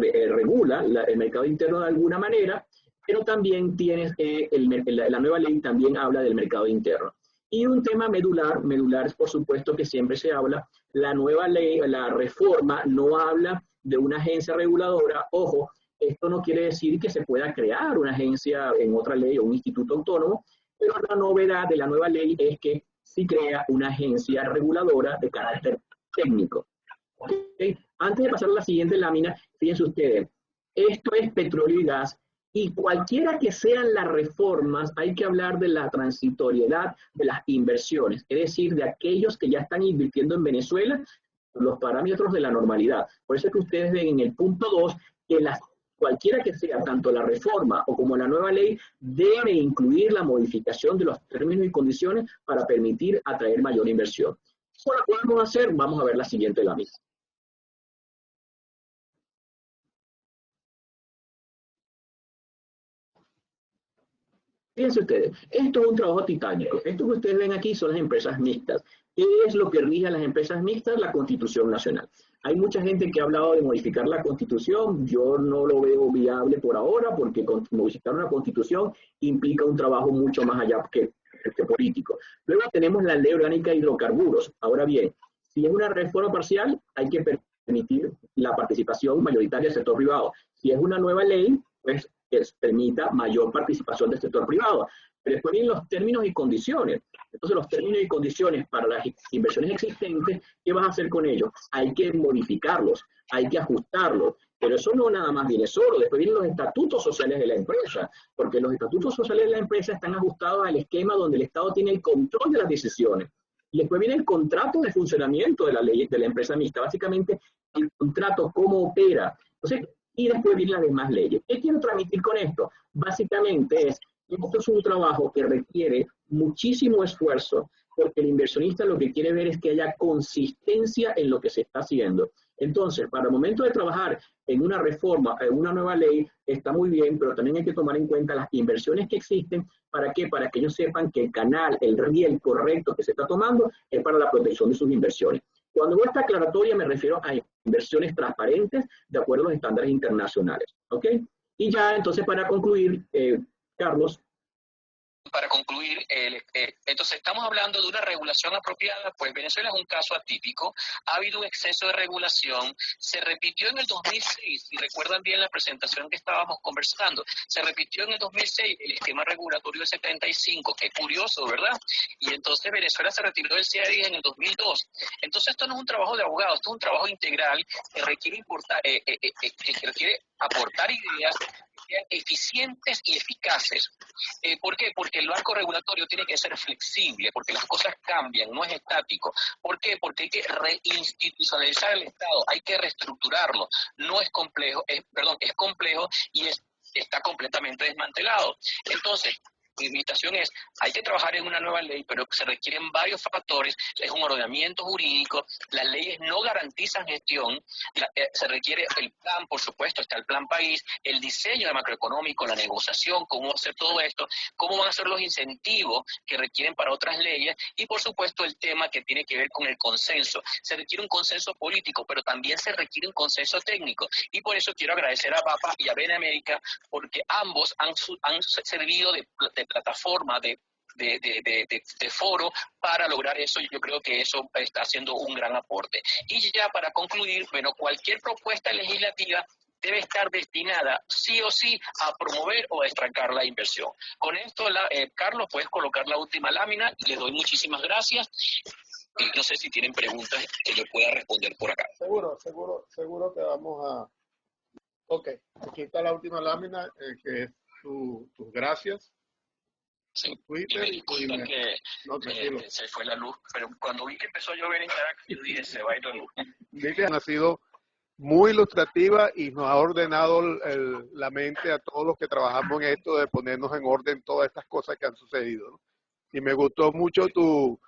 regula el mercado interno de alguna manera, pero también tienes la nueva ley también habla del mercado interno. Y un tema medular es por supuesto que siempre se habla, la nueva ley, la reforma no habla de una agencia reguladora. Ojo, esto no quiere decir que se pueda crear una agencia en otra ley o un instituto autónomo, pero la novedad de la nueva ley es que sí crea una agencia reguladora de carácter técnico. ¿Okay? Antes de pasar a la siguiente lámina, fíjense ustedes, esto es petróleo y gas, y cualquiera que sean las reformas, hay que hablar de la transitoriedad de las inversiones, es decir, de aquellos que ya están invirtiendo en Venezuela, los parámetros de la normalidad. Por eso es que ustedes ven en el punto 2 que cualquiera que sea, tanto la reforma o como la nueva ley, debe incluir la modificación de los términos y condiciones para permitir atraer mayor inversión. ¿Cómo lo podemos hacer? Vamos a ver la siguiente lámina. Fíjense ustedes, esto es un trabajo titánico. Esto que ustedes ven aquí son las empresas mixtas. ¿Qué es lo que rige a las empresas mixtas? La Constitución Nacional. Hay mucha gente que ha hablado de modificar la Constitución. Yo no lo veo viable por ahora, porque modificar una Constitución implica un trabajo mucho más allá que político. Luego tenemos la Ley Orgánica de Hidrocarburos. Ahora bien, si es una reforma parcial, hay que permitir la participación mayoritaria del sector privado. Si es una nueva ley, pues permita mayor participación del sector privado. Pero después vienen los términos y condiciones. Entonces, los términos y condiciones para las inversiones existentes, ¿qué vas a hacer con ellos? Hay que modificarlos, hay que ajustarlos. Pero eso no nada más viene solo. Después vienen los estatutos sociales de la empresa, porque los estatutos sociales de la empresa están ajustados al esquema donde el Estado tiene el control de las decisiones. Y después viene el contrato de funcionamiento de la ley de la empresa mixta, básicamente el contrato, cómo opera. Entonces, y después vienen las demás leyes. ¿Qué quiero transmitir con esto? Básicamente es que esto es un trabajo que requiere muchísimo esfuerzo, porque el inversionista lo que quiere ver es que haya consistencia en lo que se está haciendo. Entonces, para el momento de trabajar en una reforma, en una nueva ley, está muy bien, pero también hay que tomar en cuenta las inversiones que existen. ¿Para qué? Para que ellos sepan que el canal, el riel correcto que se está tomando es para la protección de sus inversiones. Cuando hago esta aclaratoria me refiero a inversiones transparentes de acuerdo a los estándares internacionales. ¿Ok? Y ya entonces para concluir, Carlos. Para concluir, entonces estamos hablando de una regulación apropiada, pues Venezuela es un caso atípico, ha habido un exceso de regulación, se repitió en el 2006, si recuerdan bien la presentación que estábamos conversando, se repitió en el 2006 el esquema regulatorio del 75, qué curioso, ¿verdad? Y entonces Venezuela se retiró del CIADI en el 2002. Entonces esto no es un trabajo de abogado, esto es un trabajo integral que requiere, que requiere aportar ideas que sean eficientes y eficaces. ¿Por qué? Porque el marco regulatorio tiene que ser flexible, porque las cosas cambian, no es estático. ¿Por qué? Porque hay que reinstitucionalizar el Estado, hay que reestructurarlo. No es complejo, es complejo y está completamente desmantelado. Entonces, mi invitación es, hay que trabajar en una nueva ley, pero se requieren varios factores, es un ordenamiento jurídico, las leyes no garantizan gestión, se requiere el plan, por supuesto, está el plan país, el diseño de macroeconómico, la negociación, cómo hacer todo esto, cómo van a ser los incentivos que requieren para otras leyes, y por supuesto el tema que tiene que ver con el consenso. Se requiere un consenso político, pero también se requiere un consenso técnico, y por eso quiero agradecer a PAPA y a Benemérica, porque ambos han servido de plataforma, de foro para lograr eso. Yo creo que eso está haciendo un gran aporte. Y ya para concluir, bueno, cualquier propuesta legislativa debe estar destinada sí o sí a promover o a estancar la inversión. Con esto, Carlos, puedes colocar la última lámina. Les doy muchísimas gracias. Y no sé si tienen preguntas que yo pueda responder por acá. Seguro que vamos a... Ok, aquí está la última lámina, que es tus gracias. Sí, Twitter, y me disculpan que no, se fue la luz, pero cuando vi que empezó a llover en Caracas, yo dije, se va a ir la luz. Vivian ha sido muy ilustrativa y nos ha ordenado la mente a todos los que trabajamos en esto de ponernos en orden todas estas cosas que han sucedido, ¿no? Y me gustó mucho tu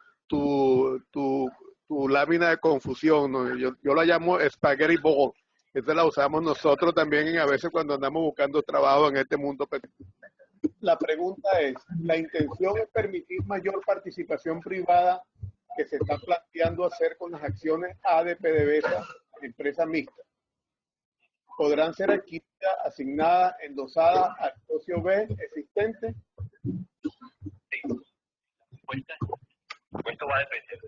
lámina de confusión, ¿no? Yo la llamo spaghetti ball. Esa la usamos nosotros también a veces cuando andamos buscando trabajo en este mundo. La pregunta es, ¿la intención es permitir mayor participación privada que se está planteando hacer con las acciones A de PDVSA, empresa mixta? ¿Podrán ser adquiridas, asignadas, endosadas al socio B existente? Sí. Esto va a depender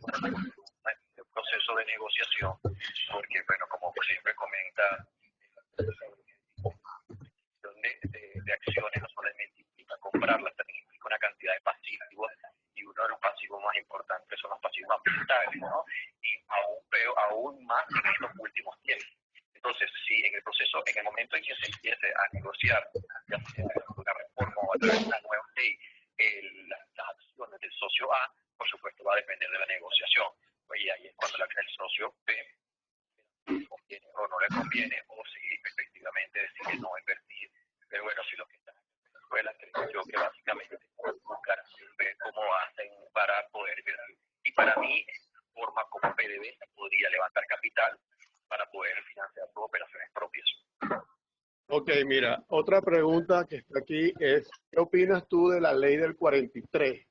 del proceso de negociación, porque, bueno, como siempre comenta, de acciones no solamente implica comprarlas, también implica una cantidad de pasivos, y uno de los pasivos más importantes son los pasivos ambientales, ¿no? Y aún más en estos últimos tiempos. Entonces, si en el proceso, en el momento en que se empiece a negociar, ya sea una reforma o una nueva ley, las acciones del socio A, por supuesto, va a depender de la negociación. Y ahí es cuando el socio B le conviene o no le conviene, o si efectivamente decide no invertir. Pero bueno, si lo que están en Venezuela, creo yo que básicamente buscar ver cómo hacen para poder ver. Y para mí, forma como PDVSA podría levantar capital para poder financiar sus operaciones propias. Ok, mira, otra pregunta que está aquí es, ¿qué opinas tú de la ley del 43?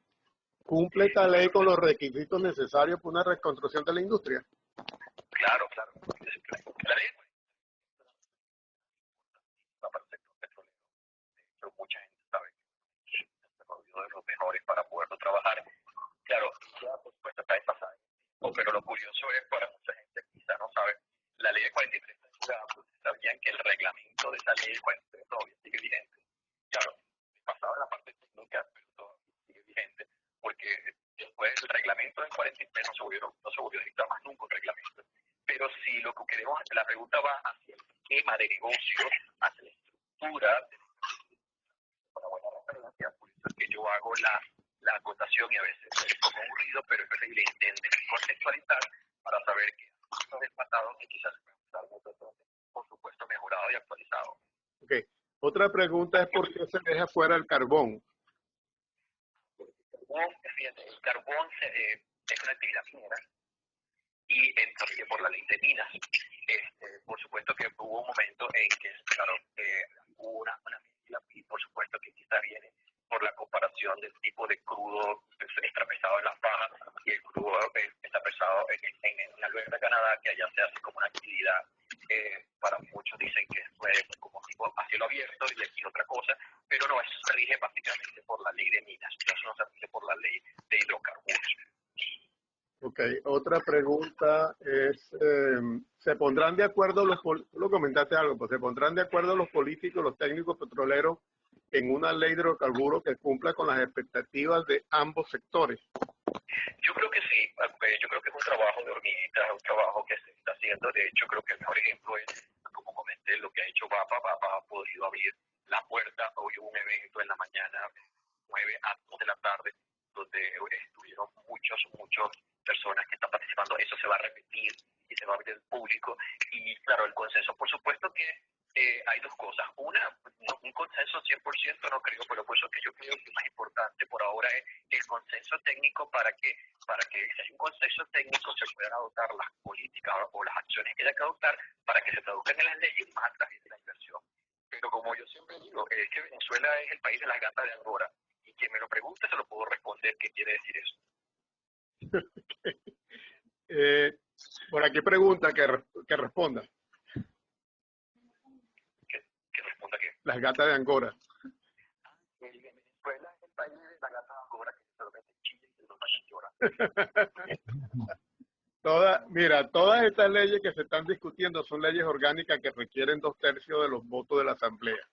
¿Cumple esta ley con los requisitos necesarios para una reconstrucción de la industria? Claro. La ley para el sector petrolero. De hecho, mucha gente sabe que es uno de los mejores para poderlo trabajar. Claro, ya por supuesto está desfasada. Pero lo curioso es, para mucha gente quizá no sabe, la ley de 43 ustedes sabían que el reglamento de esa ley, bueno, todavía sigue vigente. Claro, pasaba la parte técnica, pero todavía sigue vigente, porque después el reglamento del 43 no se volvió a dictar más nunca un reglamento. Pero si lo que queremos, la pregunta va hacia el esquema de negocio, hacia la estructura, una buena referencia, por eso es que yo hago la acotación y a veces es como aburrido, pero es preferible entender y contextualizar para saber que cosas del pasado que quizás por supuesto mejorado y actualizado. Okay. Otra pregunta es ¿por qué se deja fuera el carbón? Fíjate, el carbón es una actividad minera y también por la ley de minas. Por supuesto que hubo un momento en que, claro, hubo una mezcla y por supuesto que quizá viene por la comparación del tipo de crudo extra pesado en las bajas y el crudo está pesado en Alberta, Canadá, que allá se hace como una actividad, para muchos dicen que fue como tipo a cielo abierto y aquí otra cosa, pero no, eso se rige básicamente por la ley de minas, eso no se rige por la ley de hidrocarburos. Ok, otra pregunta es, ¿se pondrán de acuerdo tú lo comentaste algo, pues se pondrán de acuerdo los políticos, los técnicos petroleros en una ley de hidrocarburos que cumpla con las expectativas de ambos sectores? Yo creo que sí, yo creo que es un trabajo de hormiguitas, es un trabajo que se está haciendo. De hecho, creo que el mejor ejemplo es, como comenté, lo que ha hecho VAPA. VAPA ha podido abrir la puerta. Hoy hubo un evento en la mañana, 9 a 2 de la tarde, donde estuvieron muchas personas que están participando. Eso se va a repetir y se va a abrir al público. Y claro, el consenso, por supuesto que hay dos cosas. Una, un consenso 100% no creo, pero por eso que yo creo que lo más importante por ahora es el consenso técnico para que si hay un consenso técnico se puedan adoptar las políticas o las acciones que haya que adoptar para que se traduzcan en las leyes más a través de la inversión. Pero como yo siempre digo, es que Venezuela es el país de las gatas de Angora y quien me lo pregunte se lo puedo responder qué quiere decir eso. Por aquí pregunta que responda. ¿Que responda qué? Las gatas de Angora. Venezuela es el país de las gatas de Angora que se lo mete en Chile y se lo llora. Mira, todas estas leyes que se están discutiendo son leyes orgánicas que requieren 2/3 de los votos de la Asamblea.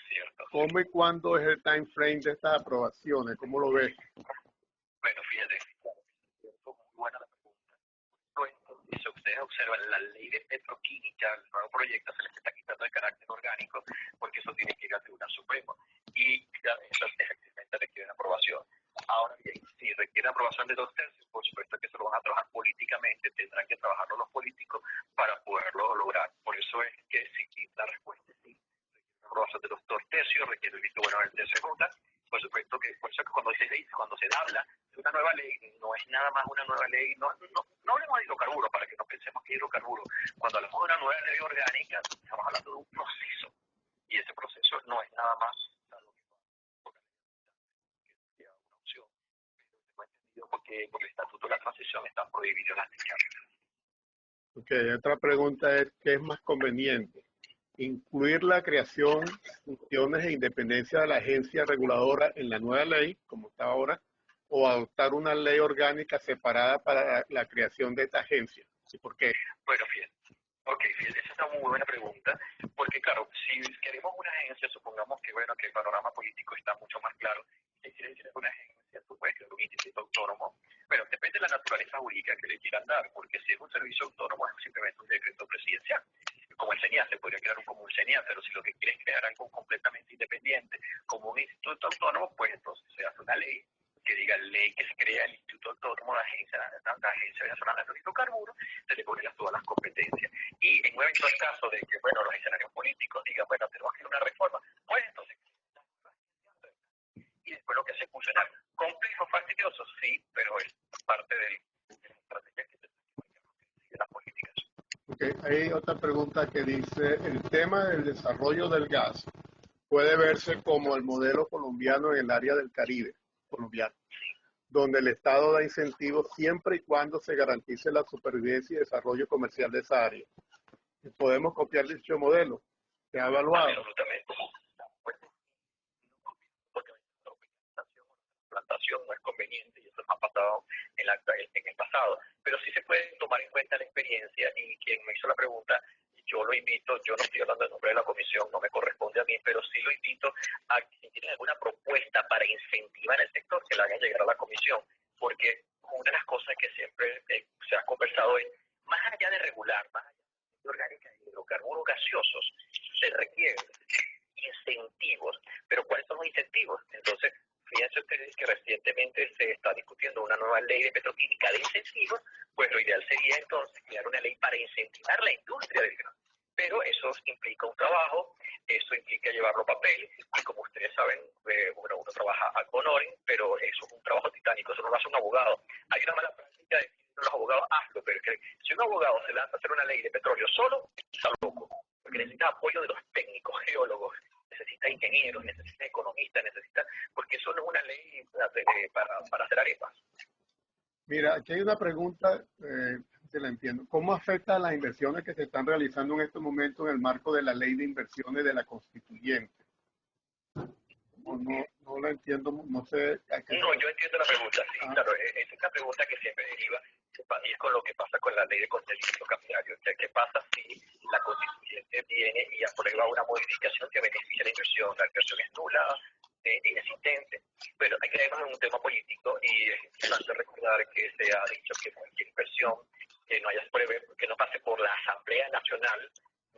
Cierto. ¿Cómo y cuándo es el time frame de estas aprobaciones? ¿Cómo lo ves? Bueno, fíjate, muy buena la pregunta. Si ustedes observan la ley de petroquímica, el nuevo proyecto se les está quitando el carácter orgánico porque eso tiene que ir al Tribunal Supremo y eso efectivamente requiere una aprobación. Ahora bien, si requiere aprobación de 2/3, por supuesto que se lo van a trabajar políticamente, tendrán que trabajarlo los políticos para poderlo lograr. Por eso es que si la respuesta es sí, requiere una aprobación de los 2/3, requiere el visto bueno del TCJ. Por supuesto que por eso que cuando se habla de una nueva ley, no es nada más una nueva ley, no hablemos de hidrocarburos para que no pensemos que hidrocarburos. Cuando hablamos de una nueva ley orgánica, estamos hablando de un proceso y ese proceso no es nada más que una opción, pero tengo entendido porque por el Estatuto de la Transición están prohibidos las leyes. Ok, otra pregunta es, ¿qué es más conveniente? ¿Incluir la creación, funciones e independencia de la agencia reguladora en la nueva ley, como está ahora, o adoptar una ley orgánica separada para la creación de esta agencia? ¿Y por qué? Bueno, fíjate, esa es una muy buena pregunta, porque claro, si queremos una agencia, supongamos que bueno, que el panorama político está mucho más claro, si quieres crear una agencia, tú puedes crear un instituto autónomo, pero depende de la naturaleza jurídica que le quieran dar, porque si es un servicio autónomo es simplemente un decreto presidencial. Como el CENIAT, se podría crear como un CENIAT, pero si lo que quieres es crear algo completamente independiente, como un instituto autónomo, pues entonces se hace una ley que diga ley que se crea el Instituto Autónomo de la Agencia Venezolana de Hidrocarburos, se le ponen todas las competencias. Y en un eventual caso de que, bueno, los escenarios políticos digan, bueno, tenemos que hacer una reforma, pues entonces, y después lo que hace funcionar. Complejo, fastidioso, sí, pero es parte de la estrategia que se sigue las políticas. Okay. Hay otra pregunta que dice, el tema del desarrollo del gas puede verse como el modelo colombiano en el área del Caribe colombiano, donde el Estado da incentivos siempre y cuando se garantice la supervivencia y desarrollo comercial de esa área. ¿Podemos copiar dicho modelo? ¿Se ha evaluado? Absolutamente. Porque la plantación no es conveniente y eso nos ha pasado en el pasado. Pero sí se puede tomar en cuenta la experiencia y quien me hizo la pregunta, yo lo invito invito, yo no estoy hablando en nombre de la comisión, no me corresponde a mí, pero sí lo invito a que si tienen alguna propuesta para incentivar el sector, que la hagan llegar a la comisión, porque una de las cosas que siempre se ha conversado es, más allá de regular, más allá de orgánica y hidrocarburos gaseosos, se requieren incentivos. Pero ¿cuáles son los incentivos? Entonces, fíjense ustedes que recientemente se está discutiendo una nueva ley de petroquímica de incentivos, pues lo ideal sería entonces crear una ley para incentivar la industria del grano. Pero eso implica un trabajo, eso implica llevarlo a papel, y como ustedes saben, bueno, uno trabaja ad honorem, pero eso es un trabajo titánico, eso no lo hace un abogado. Hay una mala práctica de decir a los abogados, hazlo, pero que si un abogado se lanza a hacer una ley de petróleo solo, está loco, porque necesita apoyo de los técnicos, geólogos, necesita ingenieros, necesita economistas, necesita, porque eso no es una ley para hacer arepas. Mira, aquí hay una pregunta, se la entiendo. ¿Cómo afecta a las inversiones que se están realizando en este momento en el marco de la ley de inversiones de la constituyente? No la entiendo, no sé. No, yo entiendo la pregunta, sí, claro, es una pregunta que siempre deriva, y es con lo que pasa con la ley de contenido cambiario. ¿Qué pasa si la constituyente viene y aprueba una modificación que beneficia la inversión? La inversión es nula, inexistente, pero hay que vernos en un tema político, y es importante recordar que se ha dicho que cualquier inversión que no pase por la Asamblea Nacional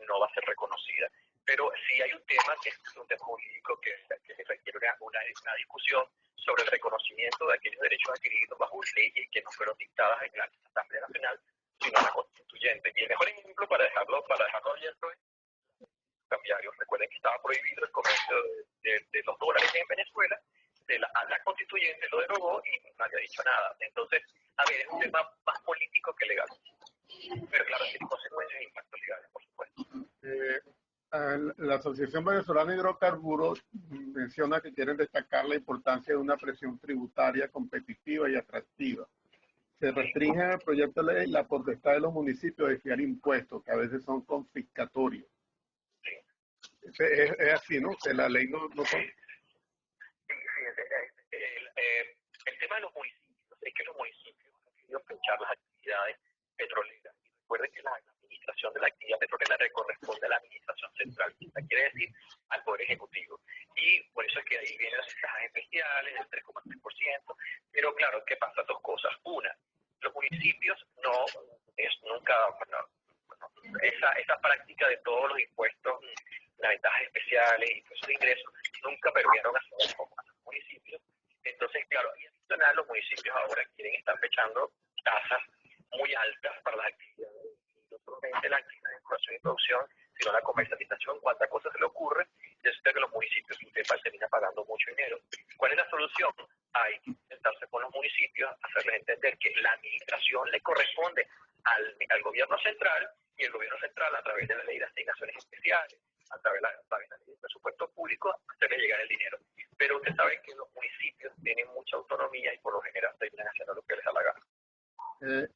no va a ser reconocida. Pero sí hay un tema que es un tema jurídico que requiere una discusión sobre el reconocimiento de aquellos derechos adquiridos bajo leyes que no fueron dictadas en la Asamblea Nacional, sino en la constituyente. Y el mejor ejemplo para dejarlo abierto es cambiarios. Recuerden que estaba prohibido el comercio de los dólares en Venezuela, la constituyente lo derogó y nadie ha dicho nada. Entonces, a ver, es un tema más político que legal. Pero claro, tiene consecuencias e impactos legales, por supuesto. La Asociación Venezolana de Hidrocarburos menciona que quieren destacar la importancia de una presión tributaria competitiva y atractiva. Se restringe en el proyecto de ley la potestad de los municipios de fijar impuestos, que a veces son confiscatorios. Es así, ¿no? Que la ley no el tema de los municipios es que los municipios han querido fechar las actividades petroleras. Y recuerden que la administración de la actividad petrolera le corresponde a la administración central, quiere decir al Poder Ejecutivo. Y por eso es que ahí vienen las cajas especiales, el 3,3%. Pero claro, ¿qué pasa? Dos cosas. Una, los municipios esa práctica de todos los impuestos, las ventajas especiales, impuestos de ingresos, nunca permitieron hacer los municipios. Entonces, claro, y adicional, los municipios ahora quieren estar fechando tasas muy altas para las actividades, no solamente la actividad de exploración y producción, sino la comercialización, cuántas cosas se le ocurre, y eso es que los municipios terminan pagando mucho dinero. ¿Cuál es la solución? Hay que sentarse con los municipios, hacerles entender que la administración le corresponde al gobierno central, y el gobierno central, a través de la ley de asignaciones especiales, a través de la ley de presupuesto público, hacerle llegar el dinero. Pero usted sabe que los municipios tienen mucha autonomía y por lo general terminan haciendo lo que les da la gana.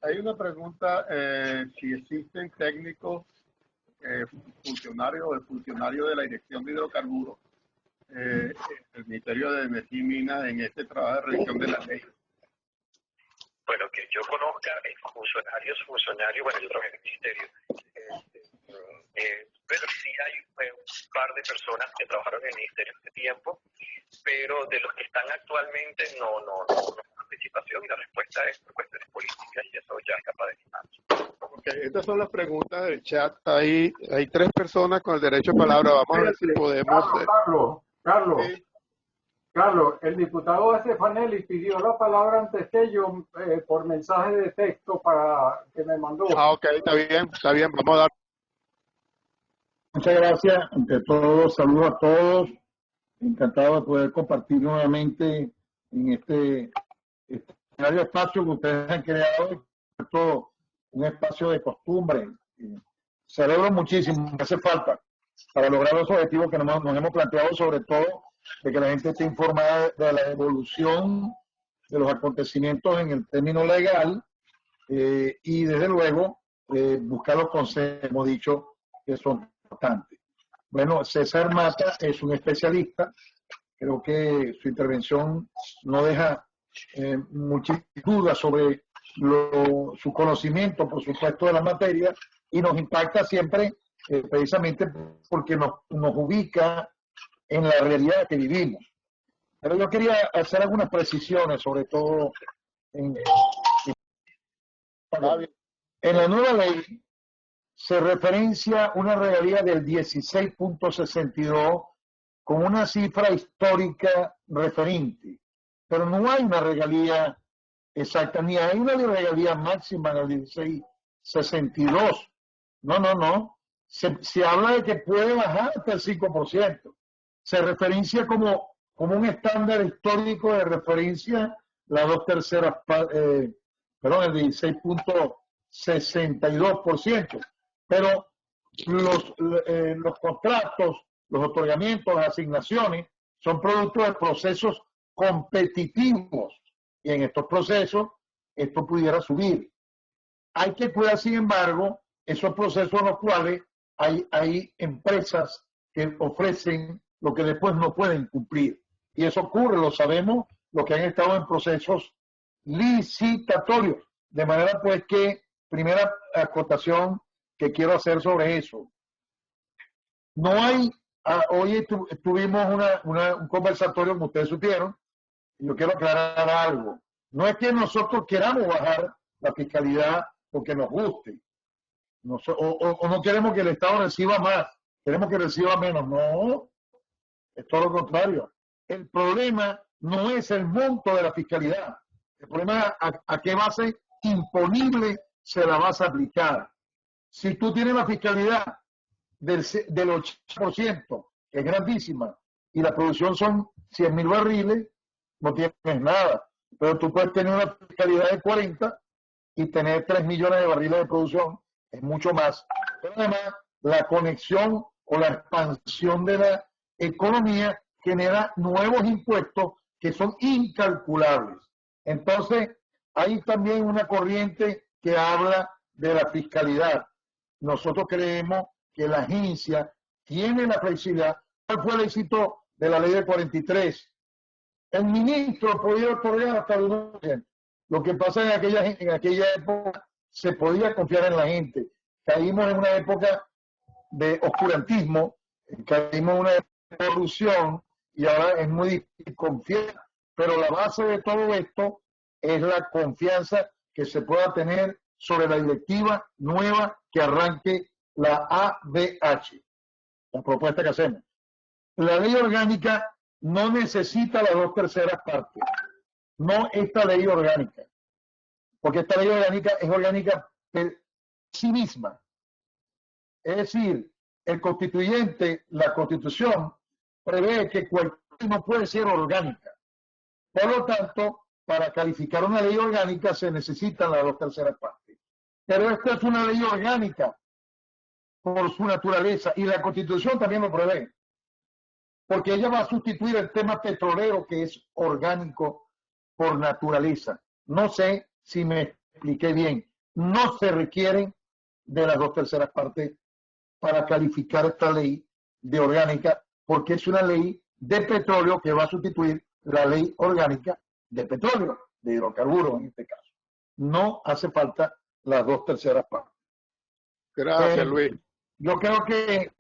Hay una pregunta, si existen técnicos, funcionarios o funcionarios de la Dirección de Hidrocarburos, el Ministerio de Energía y Minas, en este trabajo de revisión de la ley. Bueno, que yo conozca funcionarios, bueno, yo trabajé en el Ministerio, pero sí hay un par de personas que trabajaron en el Ministerio hace tiempo, pero de los que están actualmente no hay participación, y la respuesta es por cuestiones políticas, y eso ya es capaz de quitarse. Okay, estas son las preguntas del chat. Hay 3 personas con el derecho a palabra. Vamos a ver si podemos... Carlos, el diputado Estefanelli pidió la palabra antes que yo por mensaje de texto para que me mandó. Ok, está bien, vamos a dar. Muchas gracias. Ante todo, saludos a todos. Encantado de poder compartir nuevamente en este espacio que ustedes han creado, un espacio de costumbre. Celebro muchísimo, me hace falta para lograr los objetivos que nos hemos planteado, sobre todo de que la gente esté informada de la evolución de los acontecimientos en el término legal, y desde luego buscar los consejos, hemos dicho, que son importantes. Bueno, César Mata es un especialista, creo que su intervención no deja muchas dudas sobre su conocimiento, por supuesto, de la materia, y nos impacta siempre precisamente porque nos ubica en la realidad que vivimos. Pero yo quería hacer algunas precisiones, sobre todo en la nueva ley se referencia una regalía del 16.62 con una cifra histórica referente, pero no hay una regalía exacta, ni hay una regalía máxima en el 16.62. No. Se habla de que puede bajar hasta el 5%. Se referencia como un estándar histórico de referencia las 2/3, el 16.62%. Pero los contratos, los otorgamientos, las asignaciones son producto de procesos competitivos y en estos procesos esto pudiera subir. Hay que cuidar, sin embargo, esos procesos en los cuales hay empresas que ofrecen lo que después no pueden cumplir. Y eso ocurre, lo sabemos, los que han estado en procesos licitatorios. De manera pues que, primera acotación que quiero hacer sobre eso. No hay, hoy tuvimos un conversatorio, como ustedes supieron, y yo quiero aclarar algo. No es que nosotros queramos bajar la fiscalidad porque nos guste, o no queremos que el Estado reciba más, queremos que reciba menos. No, es todo lo contrario. El problema no es el monto de la fiscalidad, el problema es a qué base imponible se la vas a aplicar. Si tú tienes la fiscalidad del 80%, que es grandísima, y la producción son 100.000 barriles, no tienes nada. Pero tú puedes tener una fiscalidad de 40 y tener 3 millones de barriles de producción, es mucho más. Pero además, la conexión o la expansión de la economía genera nuevos impuestos que son incalculables. Entonces, hay también una corriente que habla de la fiscalidad. Nosotros creemos que la agencia tiene la flexibilidad. ¿Cuál fue el éxito de la ley de 43? El ministro podía otorgar hasta el 1%. Lo que pasa en aquella época se podía confiar en la gente. Caímos en una época de oscurantismo, caímos en una época de corrupción y ahora es muy difícil confiar. Pero la base de todo esto es la confianza que se pueda tener sobre la directiva nueva que arranque la ABH, la propuesta que hacemos. La ley orgánica no necesita las 2/3 partes, no esta ley orgánica, porque esta ley orgánica es orgánica de sí misma. Es decir, el constituyente, la Constitución, prevé que cualquier ley no puede ser orgánica. Por lo tanto, para calificar una ley orgánica se necesitan las 2/3 partes. Pero esta es una ley orgánica por su naturaleza y la Constitución también lo prevé. Porque ella va a sustituir el tema petrolero que es orgánico por naturaleza. No sé si me expliqué bien. No se requieren de las 2/3 partes para calificar esta ley de orgánica porque es una ley de petróleo que va a sustituir la ley orgánica de petróleo, de hidrocarburos en este caso. No hace falta las 2/3 partes. Gracias, Luis. Yo creo que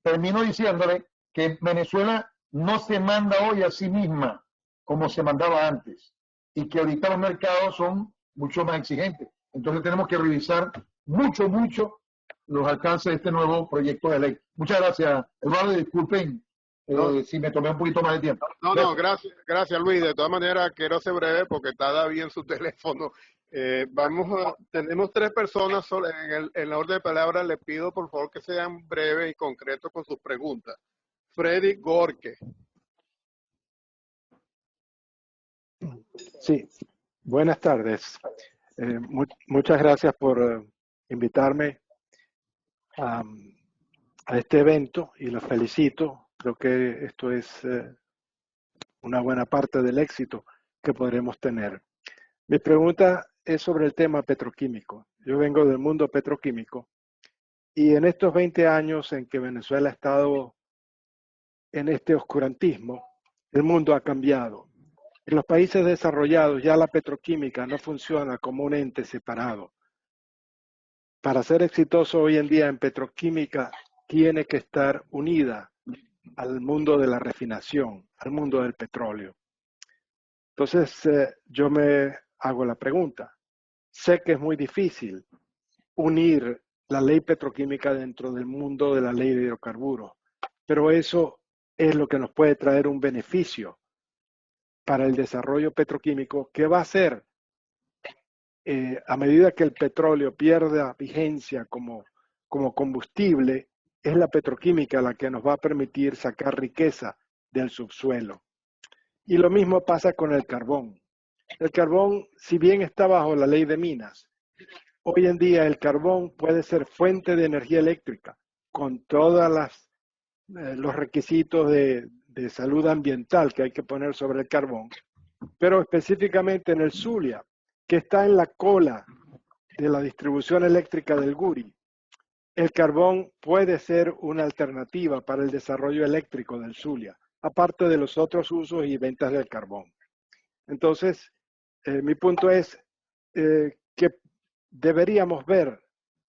termino diciéndole que Venezuela no se manda hoy a sí misma como se mandaba antes y que ahorita los mercados son mucho más exigentes. Entonces tenemos que revisar mucho los alcances de este nuevo proyecto de ley. Muchas gracias, Eduardo. Disculpen si me tomé un poquito más de tiempo. No, gracias Luis. De todas maneras, quiero ser breve porque está bien su teléfono. Tenemos 3 personas en la orden de palabra. Le pido por favor que sean breves y concretos con sus preguntas. Freddy Gorque. Sí, buenas tardes. Muchas gracias por invitarme a este evento y los felicito. Creo que esto es una buena parte del éxito que podremos tener. Mi pregunta es sobre el tema petroquímico. Yo vengo del mundo petroquímico y en estos 20 años en que Venezuela ha estado en este oscurantismo, el mundo ha cambiado. En los países desarrollados ya la petroquímica no funciona como un ente separado. para ser exitoso hoy en día en petroquímica, tiene que estar unida al mundo de la refinación, al mundo del petróleo. Entonces, yo me hago la pregunta. Sé que es muy difícil unir la ley petroquímica dentro del mundo de la ley de hidrocarburos, pero eso es lo que nos puede traer un beneficio para el desarrollo petroquímico, que va a ser, a medida que el petróleo pierda vigencia como combustible, es la petroquímica la que nos va a permitir sacar riqueza del subsuelo. Y lo mismo pasa con el carbón. El carbón, si bien está bajo la ley de minas, hoy en día el carbón puede ser fuente de energía eléctrica con todos los requisitos de salud ambiental que hay que poner sobre el carbón, pero específicamente en el Zulia, que está en la cola de la distribución eléctrica del Guri, el carbón puede ser una alternativa para el desarrollo eléctrico del Zulia, aparte de los otros usos y ventas del carbón. Entonces, mi punto es que deberíamos ver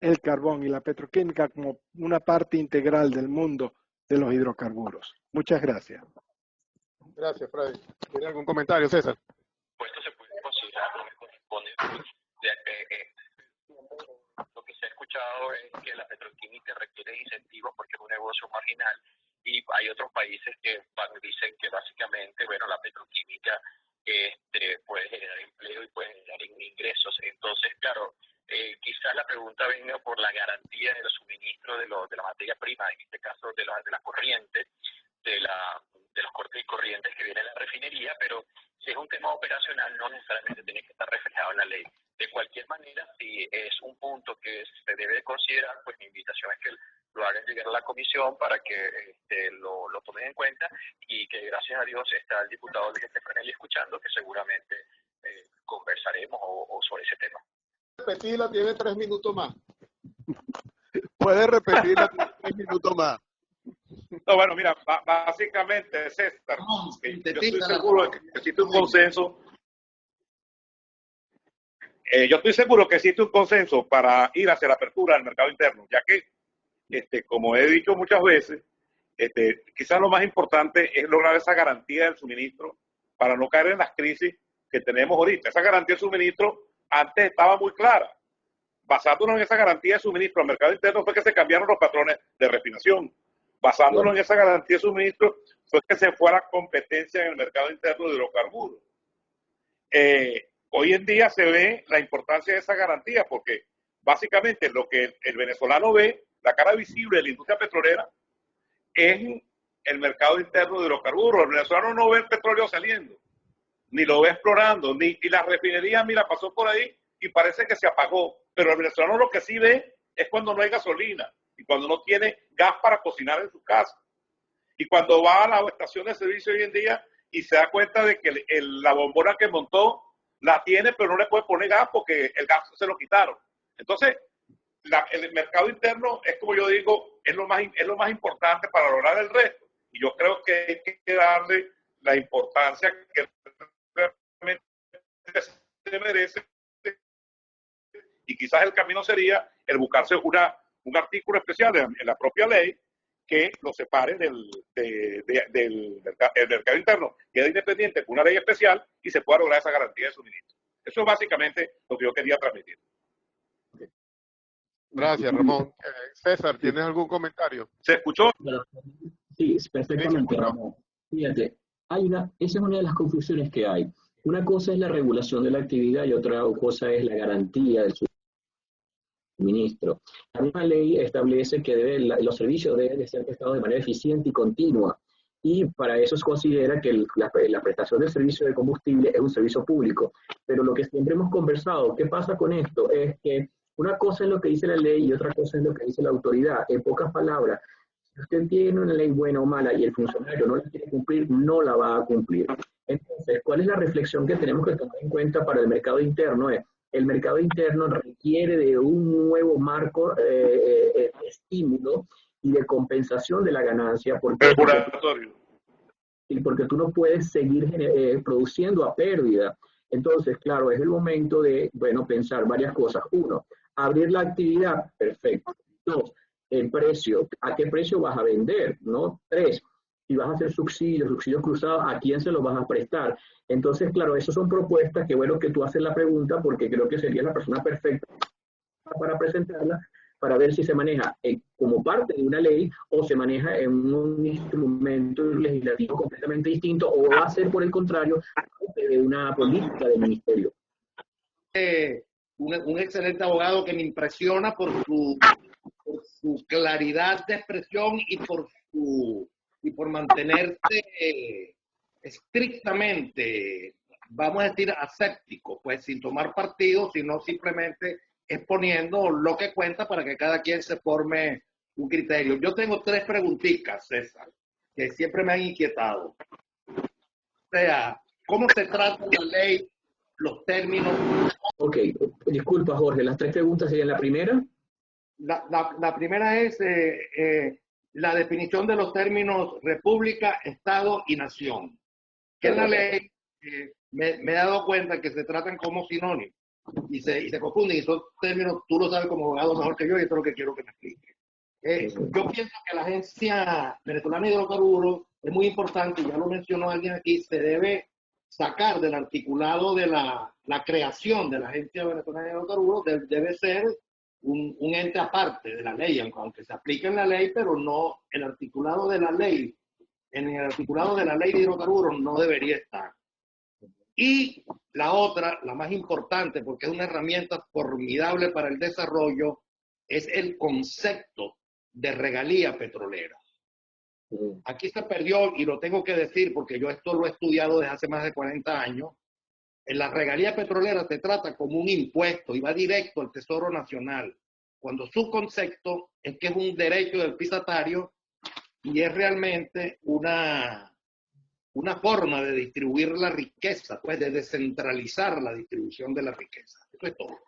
el carbón y la petroquímica como una parte integral del mundo de los hidrocarburos. Muchas gracias. Gracias, Freddy. ¿Tiene algún comentario, César? Pues esto se puede considerar, no me corresponde. Lo que se ha escuchado es que la petroquímica requiere incentivos porque es un negocio marginal, y hay otros países que dicen que básicamente, bueno, la petroquímica puede generar empleo y puede generar ingresos. Entonces, claro, quizás la pregunta venga por la garantía del suministro de la materia prima, en este caso de la corriente, de los cortes y corrientes que vienen de la refinería, pero si es un tema operacional no necesariamente tiene que estar reflejado en la ley. De cualquier manera, si es un punto que se debe de considerar, pues mi invitación es que lo hagan llegar a la comisión para que lo tomen en cuenta, y que gracias a Dios está el diputado de Estefanelli escuchando, que seguramente conversaremos sobre ese tema. Repetirla, tiene 3 minutos más. Puede repetirla, tiene 3 minutos más. No, bueno, mira, básicamente, César, yo estoy seguro de que existe un consenso. Yo estoy seguro que existe un consenso para ir hacia la apertura del mercado interno, ya que, como he dicho muchas veces, quizás lo más importante es lograr esa garantía del suministro para no caer en las crisis que tenemos ahorita. Esa garantía de suministro antes estaba muy clara. Basándonos en esa garantía de suministro al mercado interno fue que se cambiaron los patrones de refinación. Basándonos en esa garantía de suministro fue que se fue a la competencia en el mercado interno de hidrocarburos. Hoy en día se ve la importancia de esa garantía, porque básicamente lo que el venezolano ve, la cara visible de la industria petrolera, es el mercado interno de hidrocarburos. El venezolano no ve el petróleo saliendo, ni lo ve explorando, y la refinería, mira, pasó por ahí y parece que se apagó. Pero el venezolano lo que sí ve es cuando no hay gasolina y cuando no tiene gas para cocinar en su casa. Y cuando va a la estación de servicio hoy en día y se da cuenta de que la bombona que montó la tiene, pero no le puede poner gas porque el gas se lo quitaron. Entonces, el mercado interno es, como yo digo, es lo más importante para lograr el resto. Y yo creo que hay que darle la importancia que realmente se merece. Y quizás el camino sería el buscarse un artículo especial en la propia ley que lo separe del mercado interno, queda independiente con una ley especial y se pueda lograr esa garantía de suministro. Eso es básicamente lo que yo quería transmitir. Gracias, Ramón. César, ¿tienes algún comentario? ¿Se escuchó? Sí, perfectamente, Ramón. Fíjate, esa es una de las confusiones que hay. Una cosa es la regulación de la actividad y otra cosa es la garantía del suministro. La misma ley establece que los servicios deben de ser prestados de manera eficiente y continua, y para eso se considera que la prestación del servicio de combustible es un servicio público. Pero lo que siempre hemos conversado, ¿qué pasa con esto? Es que una cosa es lo que dice la ley y otra cosa es lo que dice la autoridad. En pocas palabras, si usted tiene una ley buena o mala y el funcionario no la quiere cumplir, no la va a cumplir. Entonces, ¿cuál es la reflexión que tenemos que tomar en cuenta para el mercado interno? El mercado interno requiere de un nuevo marco de estímulo y de compensación de la ganancia, porque tú no puedes seguir produciendo a pérdida. Entonces, claro, es el momento de, pensar varias cosas. Uno, Abrir la actividad, perfecto. 2, el precio, ¿a qué precio vas a vender? ¿No? 3, si vas a hacer subsidios cruzados, ¿a quién se los vas a prestar? Entonces, claro, esas son propuestas que bueno que tú haces la pregunta porque creo que sería la persona perfecta para presentarla, para ver si se maneja como parte de una ley o se maneja en un instrumento legislativo completamente distinto o va a ser, por el contrario, parte de una política del ministerio. Un excelente abogado que me impresiona por su claridad de expresión y por mantenerse estrictamente, vamos a decir, aséptico, pues sin tomar partido, sino simplemente exponiendo lo que cuenta para que cada quien se forme un criterio. Yo tengo 3 preguntitas, César, que siempre me han inquietado. O sea, ¿cómo se trata la ley, los términos? Ok, disculpa Jorge, las 3 preguntas serían la primera. La primera es la definición de los términos república, estado y nación. Que en la ley me he dado cuenta que se tratan como sinónimos y se confunden, y son términos, tú lo sabes como abogado mejor que yo, y esto es lo que quiero que me explique. Yo pienso que la Agencia Venezolana de Hidrocarburos es muy importante, ya lo mencionó alguien aquí, se debe sacar del articulado de la creación de la Agencia Venezolana de Hidrocarburos, debe ser un ente aparte de la ley, aunque se aplique en la ley, pero no el articulado de la ley. En el articulado de la ley de hidrocarburos no debería estar. Y la otra, la más importante, porque es una herramienta formidable para el desarrollo, es el concepto de regalía petrolera. Aquí se perdió, y lo tengo que decir porque yo esto lo he estudiado desde hace más de 40 años, en la regalía petrolera se trata como un impuesto y va directo al Tesoro Nacional, cuando su concepto es que es un derecho del pisatario y es realmente una forma de distribuir la riqueza, pues de descentralizar la distribución de la riqueza. Eso es todo.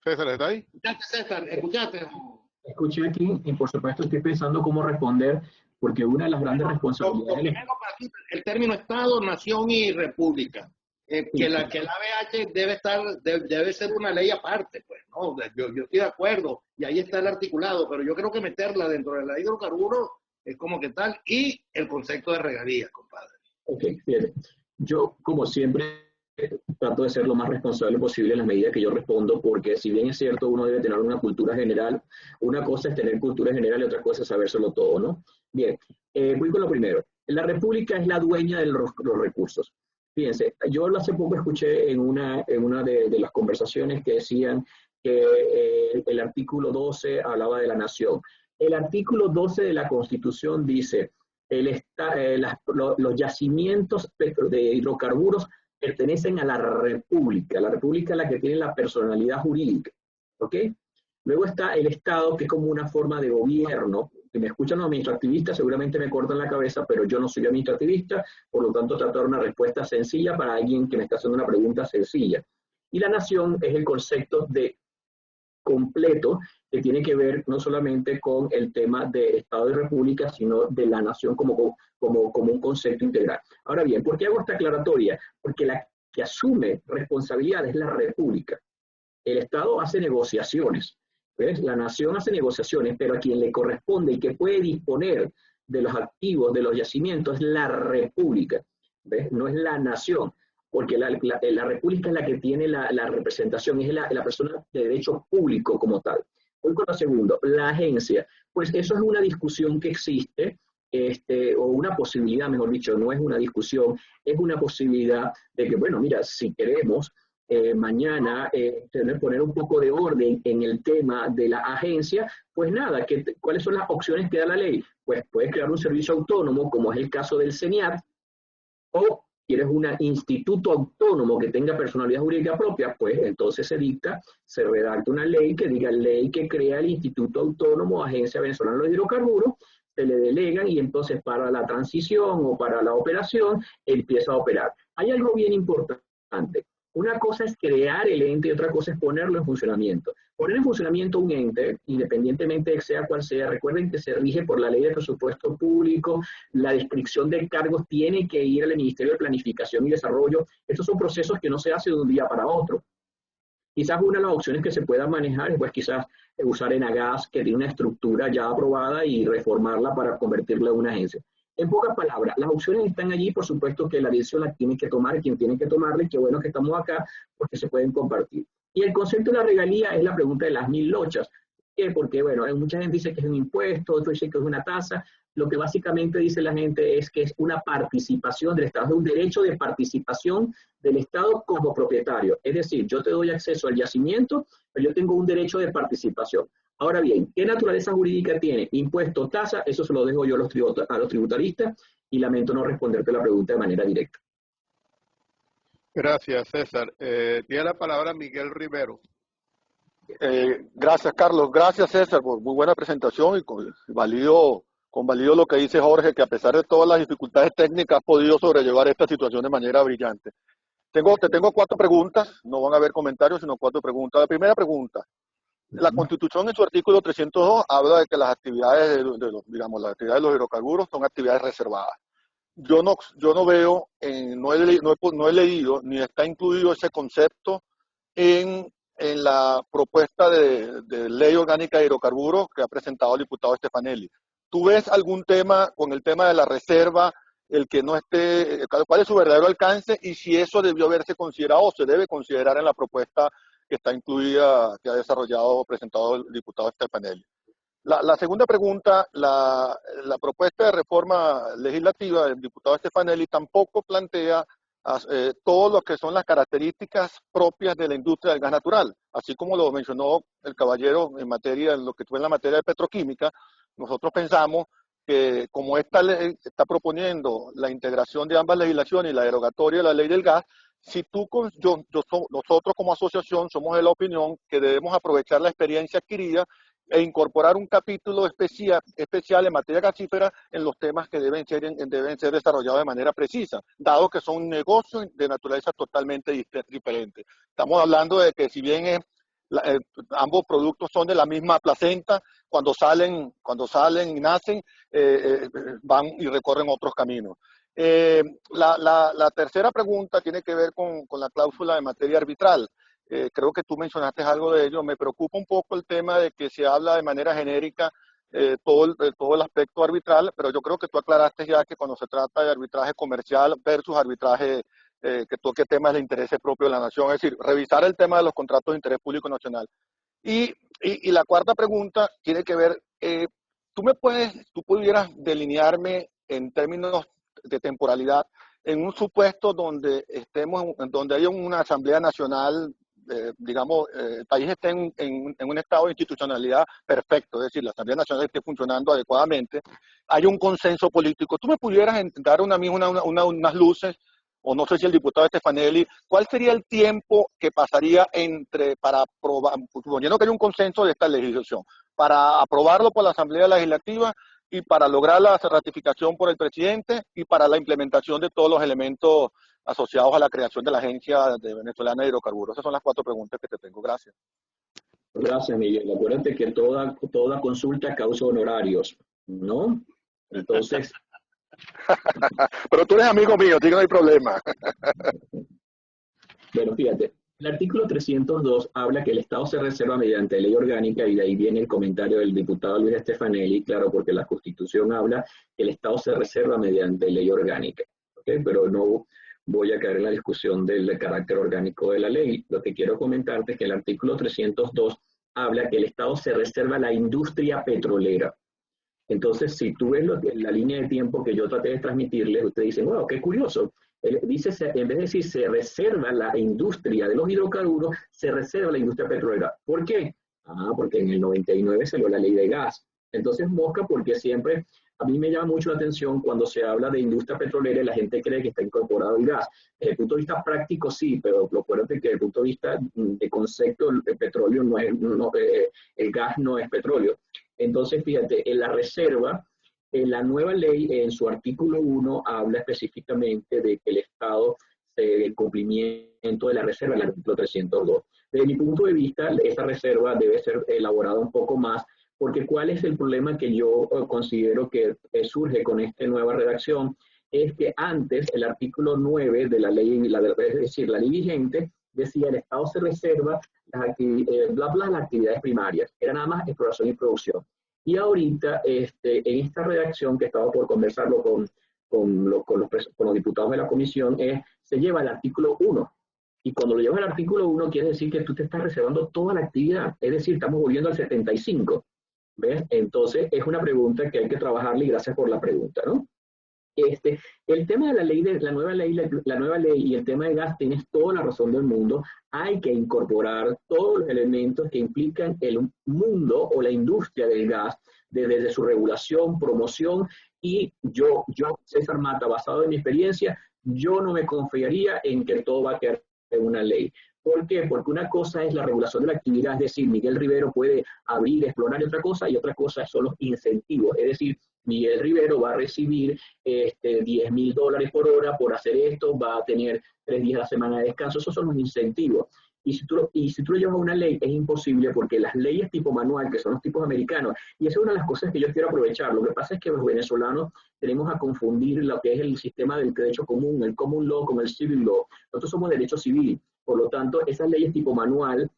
César, ¿está ahí? ¿Escuchaste, César? ¿Escuchaste? Escuché aquí y por supuesto estoy pensando cómo responder, porque una de las grandes responsabilidades... El término Estado, Nación y República. Que la ABH debe ser una ley aparte, pues, ¿no? Yo estoy de acuerdo, y ahí está el articulado, pero yo creo que meterla dentro de la hidrocarburos es como que tal, y el concepto de regalías, compadre. Ok, bien. Yo, como siempre, trato de ser lo más responsable posible en las medidas que yo respondo, porque si bien es cierto, uno debe tener una cultura general, una cosa es tener cultura general y otra cosa es sabérselo todo, ¿no? Bien, voy con lo primero. La República es la dueña de los recursos. Fíjense, yo hace poco escuché en una de las conversaciones que decían que el artículo 12 hablaba de la nación. El artículo 12 de la Constitución dice, los yacimientos de hidrocarburos pertenecen a la República. La República es la que tiene la personalidad jurídica. ¿Ok? Luego está el Estado, que es como una forma de gobierno. Si me escuchan los administrativistas, seguramente me cortan la cabeza, pero yo no soy administrativista, por lo tanto trato de dar una respuesta sencilla para alguien que me está haciendo una pregunta sencilla. Y la nación es el concepto de completo que tiene que ver no solamente con el tema de Estado y República, sino de la nación como un concepto integral. Ahora bien, ¿por qué hago esta aclaratoria? Porque la que asume responsabilidad es la República. El Estado hace negociaciones, ¿ves? La nación hace negociaciones, pero a quien le corresponde y que puede disponer de los activos, de los yacimientos, es la República, ¿ves? No es la nación, porque la República es la que tiene la representación, es la persona de derecho público como tal. Voy con lo segundo, la agencia. Pues eso es una discusión que existe, o una posibilidad, mejor dicho, no es una discusión, es una posibilidad de que, bueno, mira, si queremos mañana poner un poco de orden en el tema de la agencia, pues nada, ¿cuáles son las opciones que da la ley? Pues puedes crear un servicio autónomo, como es el caso del CENIAT, o quieres un instituto autónomo que tenga personalidad jurídica propia, pues entonces se redacta una ley que diga ley que crea el Instituto Autónomo Agencia Venezolana de Hidrocarburos, se le delegan y entonces para la transición o para la operación empieza a operar. Hay algo bien importante. Una cosa es crear el ente y otra cosa es ponerlo en funcionamiento. Poner en funcionamiento un ente, independientemente de sea cual sea, recuerden que se rige por la ley de presupuesto público, la descripción de cargos tiene que ir al Ministerio de Planificación y Desarrollo. Estos son procesos que no se hacen de un día para otro. Quizás una de las opciones que se puedan manejar es pues quizás usar Enagas, que tiene una estructura ya aprobada, y reformarla para convertirla en una agencia. En pocas palabras, las opciones están allí, por supuesto que la decisión la tiene que tomar quien tiene que tomarla, y qué bueno que estamos acá porque se pueden compartir. Y el concepto de la regalía es la pregunta de las 1000 lochas. ¿Por qué? Porque, bueno, mucha gente dice que es un impuesto, otro dice que es una tasa. Lo que básicamente dice la gente es que es una participación del Estado, es un derecho de participación del Estado como propietario. Es decir, yo te doy acceso al yacimiento, pero yo tengo un derecho de participación. Ahora bien, ¿qué naturaleza jurídica tiene? Impuesto, tasa, eso se lo dejo yo a los tributaristas, y lamento no responderte la pregunta de manera directa. Gracias, César. Tiene la palabra Miguel Rivero. Gracias, Carlos. Gracias, César, por muy buena presentación, y convalido lo que dice Jorge, que a pesar de todas las dificultades técnicas has podido sobrellevar esta situación de manera brillante. Te tengo 4 preguntas, no van a haber comentarios, sino 4 preguntas. La primera pregunta: la Constitución en su artículo 302 habla de que las actividades las actividades de los hidrocarburos son actividades reservadas. Yo no veo, no he leído ni está incluido ese concepto en la propuesta de ley orgánica de hidrocarburos que ha presentado el diputado Stefanelli. ¿Tú ves algún tema con el tema de la reserva, el que no esté, cuál es su verdadero alcance, y si eso debió haberse considerado o se debe considerar en la propuesta que está incluida, que ha presentado el diputado Stefanelli? La segunda pregunta: la propuesta de reforma legislativa del diputado Stefanelli tampoco plantea todo lo que son las características propias de la industria del gas natural, así como lo mencionó el caballero en lo que fue en la materia de petroquímica. Nosotros pensamos que, como esta ley está proponiendo la integración de ambas legislaciones y la derogatoria de la ley del gas, nosotros como asociación somos de la opinión que debemos aprovechar la experiencia adquirida e incorporar un capítulo especial en materia gasífera en los temas que deben ser desarrollados de manera precisa, dado que son negocios de naturaleza totalmente diferente. Estamos hablando de que, si bien ambos productos son de la misma placenta, cuando salen y nacen, van y recorren otros caminos. La tercera pregunta tiene que ver con la cláusula de materia arbitral. Creo que tú mencionaste algo de ello. Me preocupa un poco el tema de que se habla de manera genérica todo el aspecto arbitral, pero yo creo que tú aclaraste ya que cuando se trata de arbitraje comercial versus arbitraje que toque temas de interés propio de la nación, es decir, revisar el tema de los contratos de interés público nacional. Y la cuarta pregunta tiene que ver, tú pudieras delinearme en términos de temporalidad, en un supuesto donde haya una Asamblea Nacional, el país esté en un estado de institucionalidad perfecto, es decir, la Asamblea Nacional esté funcionando adecuadamente, hay un consenso político. ¿Tú me pudieras dar unas luces, o no sé si el diputado Stefanelli, cuál sería el tiempo que pasaría para aprobar, suponiendo que hay un consenso de esta legislación, para aprobarlo por la Asamblea Legislativa y para lograr la ratificación por el presidente y para la implementación de todos los elementos asociados a la creación de la Agencia Venezolana de Hidrocarburos? Esas son las 4 preguntas que te tengo. Gracias. Gracias, Miguel. Acuérdate que toda consulta causa honorarios, ¿no? Entonces... Pero tú eres amigo mío, así que no hay problema. Bueno, fíjate, el artículo 302 habla que el Estado se reserva mediante ley orgánica, y de ahí viene el comentario del diputado Luis Stefanelli, claro, porque la Constitución habla que el Estado se reserva mediante ley orgánica, ¿okay? Pero no voy a caer en la discusión del carácter orgánico de la ley. Lo que quiero comentarte es que el artículo 302 habla que el Estado se reserva la industria petrolera. Entonces, si tú ves la línea de tiempo que yo traté de transmitirles, ustedes dicen, wow, qué curioso. Dice, en vez de decir se reserva la industria de los hidrocarburos, se reserva la industria petrolera. ¿Por qué? Porque en el 99 salió la ley de gas. Entonces, mosca, porque siempre, a mí me llama mucho la atención cuando se habla de industria petrolera y la gente cree que está incorporado el gas. Desde el punto de vista práctico, sí, pero acuérdate que desde el punto de vista de concepto, el petróleo el gas no es petróleo. Entonces, fíjate, en la reserva, en la nueva ley, en su artículo 1, habla específicamente de que el Estado, el cumplimiento de la reserva, en el artículo 302. Desde mi punto de vista, esa reserva debe ser elaborada un poco más, porque ¿cuál es el problema que yo considero que surge con esta nueva redacción? Es que antes el artículo 9 de la ley, es decir, la ley vigente, decía el Estado se reserva las actividades primarias, era nada más exploración y producción. Y ahorita, en esta redacción que estaba por conversarlo con los diputados de la comisión, se lleva el artículo 1. Y cuando lo llevas al artículo 1, quiere decir que tú te estás reservando toda la actividad. Es decir, estamos volviendo al 75. ¿Ves? Entonces, es una pregunta que hay que trabajarle y gracias por la pregunta, ¿no? El tema de la ley, la nueva ley y el tema de gas, tienes toda la razón del mundo. Hay que incorporar todos los elementos que implican el mundo o la industria del gas, desde su regulación, promoción, y yo, César Mata, basado en mi experiencia, yo no me confiaría en que todo va a quedar en una ley. ¿Por qué? Porque una cosa es la regulación de la actividad, es decir, Miguel Rivero puede abrir, explorar, y otra cosa son los incentivos, es decir, Miguel Rivero va a recibir $10,000 por hora por hacer esto, va a tener 3 días a la semana de descanso, esos son los incentivos. Y si tú lo llevas a una ley, es imposible, porque las leyes tipo manual, que son los tipos americanos, y esa es una de las cosas que yo quiero aprovechar. Lo que pasa es que los venezolanos tenemos a confundir lo que es el sistema del derecho común, el common law, con el civil law. Nosotros somos derecho civil, por lo tanto, esas leyes tipo manual,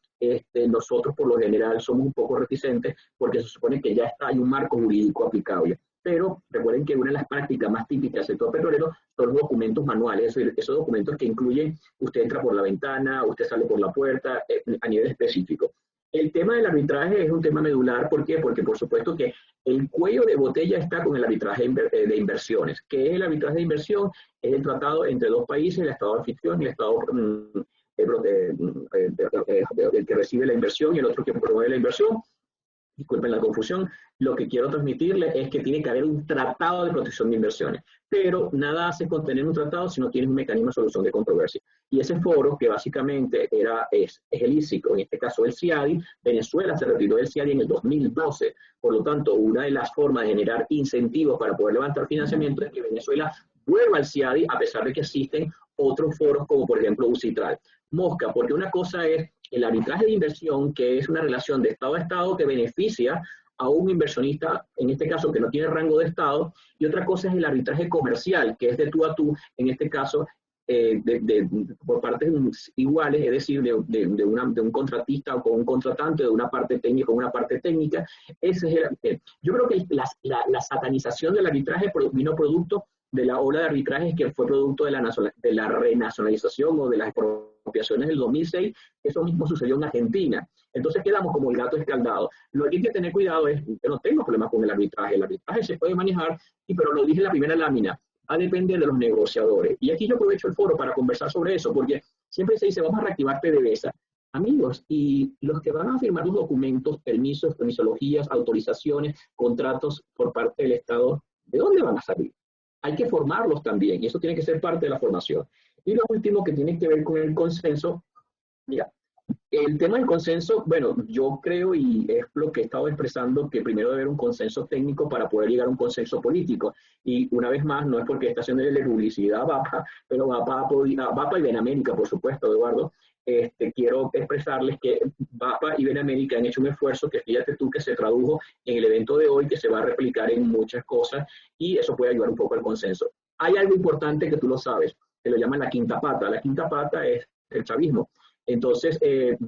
nosotros por lo general somos un poco reticentes, porque se supone que ya hay un marco jurídico aplicable. Pero recuerden que una de las prácticas más típicas del sector petrolero son los documentos manuales, es decir, esos documentos que incluyen, usted entra por la ventana, usted sale por la puerta, a nivel específico. El tema del arbitraje es un tema medular. ¿Por qué? Porque por supuesto que el cuello de botella está con el arbitraje de inversiones. ¿Qué es el arbitraje de inversión? Es el tratado entre dos países, el Estado anfitrión y el Estado el que recibe la inversión y el otro que promueve la inversión. Disculpen la confusión, lo que quiero transmitirles es que tiene que haber un tratado de protección de inversiones, pero nada hace con tener un tratado si no tienes un mecanismo de solución de controversia. Y ese foro, que básicamente es el ICSIC, en este caso el CIADI, Venezuela se retiró del CIADI en el 2012, por lo tanto, una de las formas de generar incentivos para poder levantar financiamiento es que Venezuela vuelva al CIADI, a pesar de que existen otros foros como por ejemplo UCITRAL. Mosca, porque una cosa es el arbitraje de inversión, que es una relación de Estado a Estado que beneficia a un inversionista, en este caso que no tiene rango de Estado, y otra cosa es el arbitraje comercial, que es de tú a tú, en este caso por partes iguales, es decir, de un contratista o con un contratante, de una parte técnica con una parte técnica. Ese es yo creo que la satanización del arbitraje vino producto de la ola de arbitrajes que fue producto de la renacionalización o de las expropiaciones del 2006, eso mismo sucedió en Argentina. Entonces quedamos como el gato escaldado. Lo que hay que tener cuidado es, yo no tengo problemas con el arbitraje se puede manejar, pero lo dije en la primera lámina, va a depender de los negociadores. Y aquí yo aprovecho el foro para conversar sobre eso, porque siempre se dice, vamos a reactivar PDVSA. Amigos, y los que van a firmar los documentos, permisos, permisologías, autorizaciones, contratos por parte del Estado, ¿de dónde van a salir? Hay que formarlos también, y eso tiene que ser parte de la formación. Y lo último que tiene que ver con el consenso, mira, el tema del consenso, bueno, yo creo, y es lo que he estado expresando, que primero debe haber un consenso técnico para poder llegar a un consenso político. Y una vez más, no es porque está haciéndole publicidad a VAPA, pero VAPA y Benamérica, por supuesto, Eduardo, quiero expresarles que VAPA y Benamérica han hecho un esfuerzo que fíjate tú que se tradujo en el evento de hoy, que se va a replicar en muchas cosas, y eso puede ayudar un poco al consenso. Hay algo importante que tú lo sabes, que lo llaman la quinta pata. La quinta pata es el chavismo. Entonces,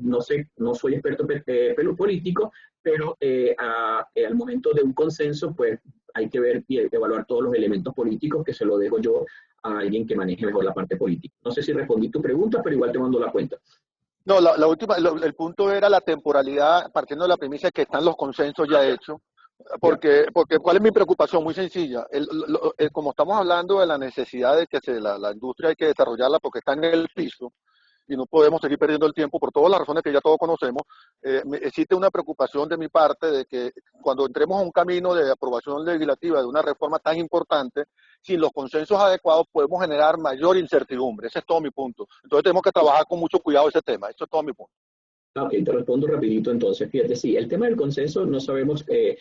no soy experto político, pero al momento de un consenso, pues hay que ver y evaluar todos los elementos políticos, que se lo dejo yo a alguien que maneje mejor la parte política. No sé si respondí tu pregunta, pero igual te mando la cuenta. No, la última, el punto era la temporalidad, partiendo de la premisa de que están los consensos ya hechos. Porque ¿cuál es mi preocupación? Muy sencilla. Como estamos hablando de la necesidad de que la industria hay que desarrollarla porque está en el piso, y no podemos seguir perdiendo el tiempo por todas las razones que ya todos conocemos, existe una preocupación de mi parte de que cuando entremos a un camino de aprobación legislativa de una reforma tan importante, sin los consensos adecuados podemos generar mayor incertidumbre. Ese es todo mi punto. Entonces tenemos que trabajar con mucho cuidado ese tema. Eso es todo mi punto. Ok, te respondo rapidito entonces. Fíjate, sí, el tema del consenso no sabemos... que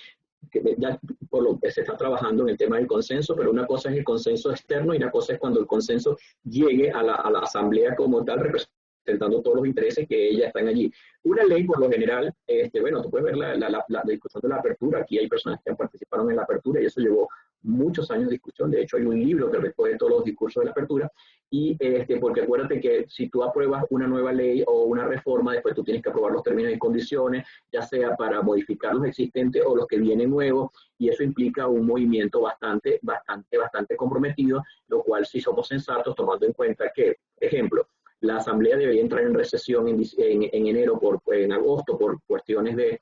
ya por lo que se está trabajando en el tema del consenso, pero una cosa es el consenso externo y una cosa es cuando el consenso llegue a la asamblea como tal, representante representando todos los intereses que ellas están allí. Una ley, por lo general, bueno, tú puedes ver la discusión de la apertura. Aquí hay personas que participaron en la apertura y eso llevó muchos años de discusión. De hecho, hay un libro que recoge todos los discursos de la apertura. Y porque acuérdate que si tú apruebas una nueva ley o una reforma, después tú tienes que aprobar los términos y condiciones, ya sea para modificar los existentes o los que vienen nuevos, y eso implica un movimiento bastante comprometido, lo cual si somos sensatos, tomando en cuenta que, ejemplo, la Asamblea debería entrar en recesión en enero, en agosto, por cuestiones de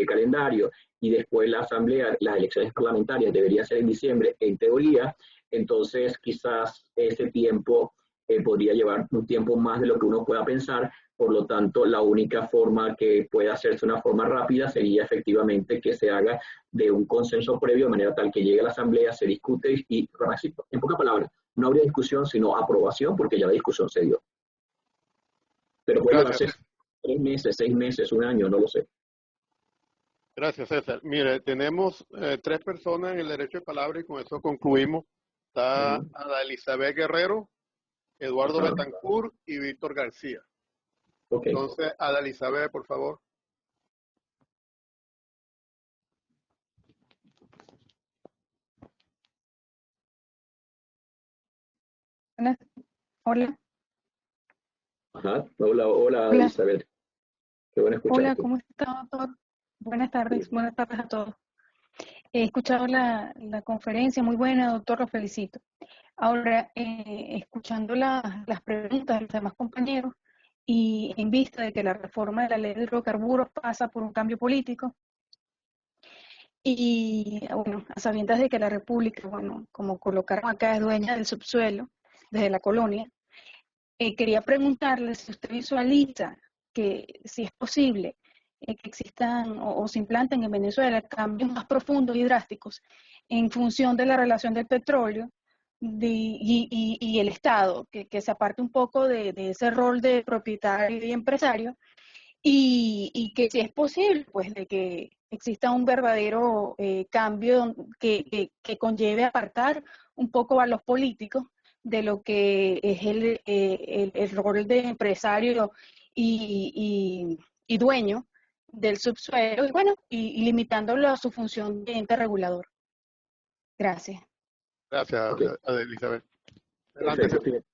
calendario, y después la Asamblea, las elecciones parlamentarias deberían ser en diciembre, en teoría. Entonces quizás ese tiempo podría llevar un tiempo más de lo que uno pueda pensar. Por lo tanto, la única forma que pueda hacerse una forma rápida sería efectivamente que se haga de un consenso previo, de manera tal que llegue a la Asamblea, se discute y en pocas palabras, no habría discusión sino aprobación, porque ya la discusión se dio. Pero puede hacer 3 meses, 6 meses, 1 año, no lo sé. Gracias, César. Mire, tenemos 3 personas en el derecho de palabra y con eso concluimos. Está Ada Elizabeth Guerrero, Eduardo Betancourt y Víctor García. Okay. Entonces, Ada Elizabeth, por favor. Hola. Ajá. Hola, Elizabeth. Qué bueno escucharte. Hola, ¿cómo está, doctor? Buenas tardes a todos. He escuchado la conferencia, muy buena, doctor, lo felicito. Ahora, escuchando las preguntas de los demás compañeros y en vista de que la reforma de la ley de hidrocarburos pasa por un cambio político y, bueno, a sabiendas de que la República, bueno, como colocaron acá, es dueña del subsuelo desde la colonia, quería preguntarle si usted visualiza que si es posible que existan o se implanten en Venezuela cambios más profundos y drásticos en función de la relación del petróleo y el Estado, que se aparte un poco de ese rol de propietario y empresario, y que si es posible, pues, de que exista un verdadero cambio que conlleve apartar un poco a los políticos de lo que es el rol de empresario y dueño del subsuelo, y bueno, y limitándolo a su función de ente regulador. Gracias. Gracias, Elizabeth. Perfecto, fíjate.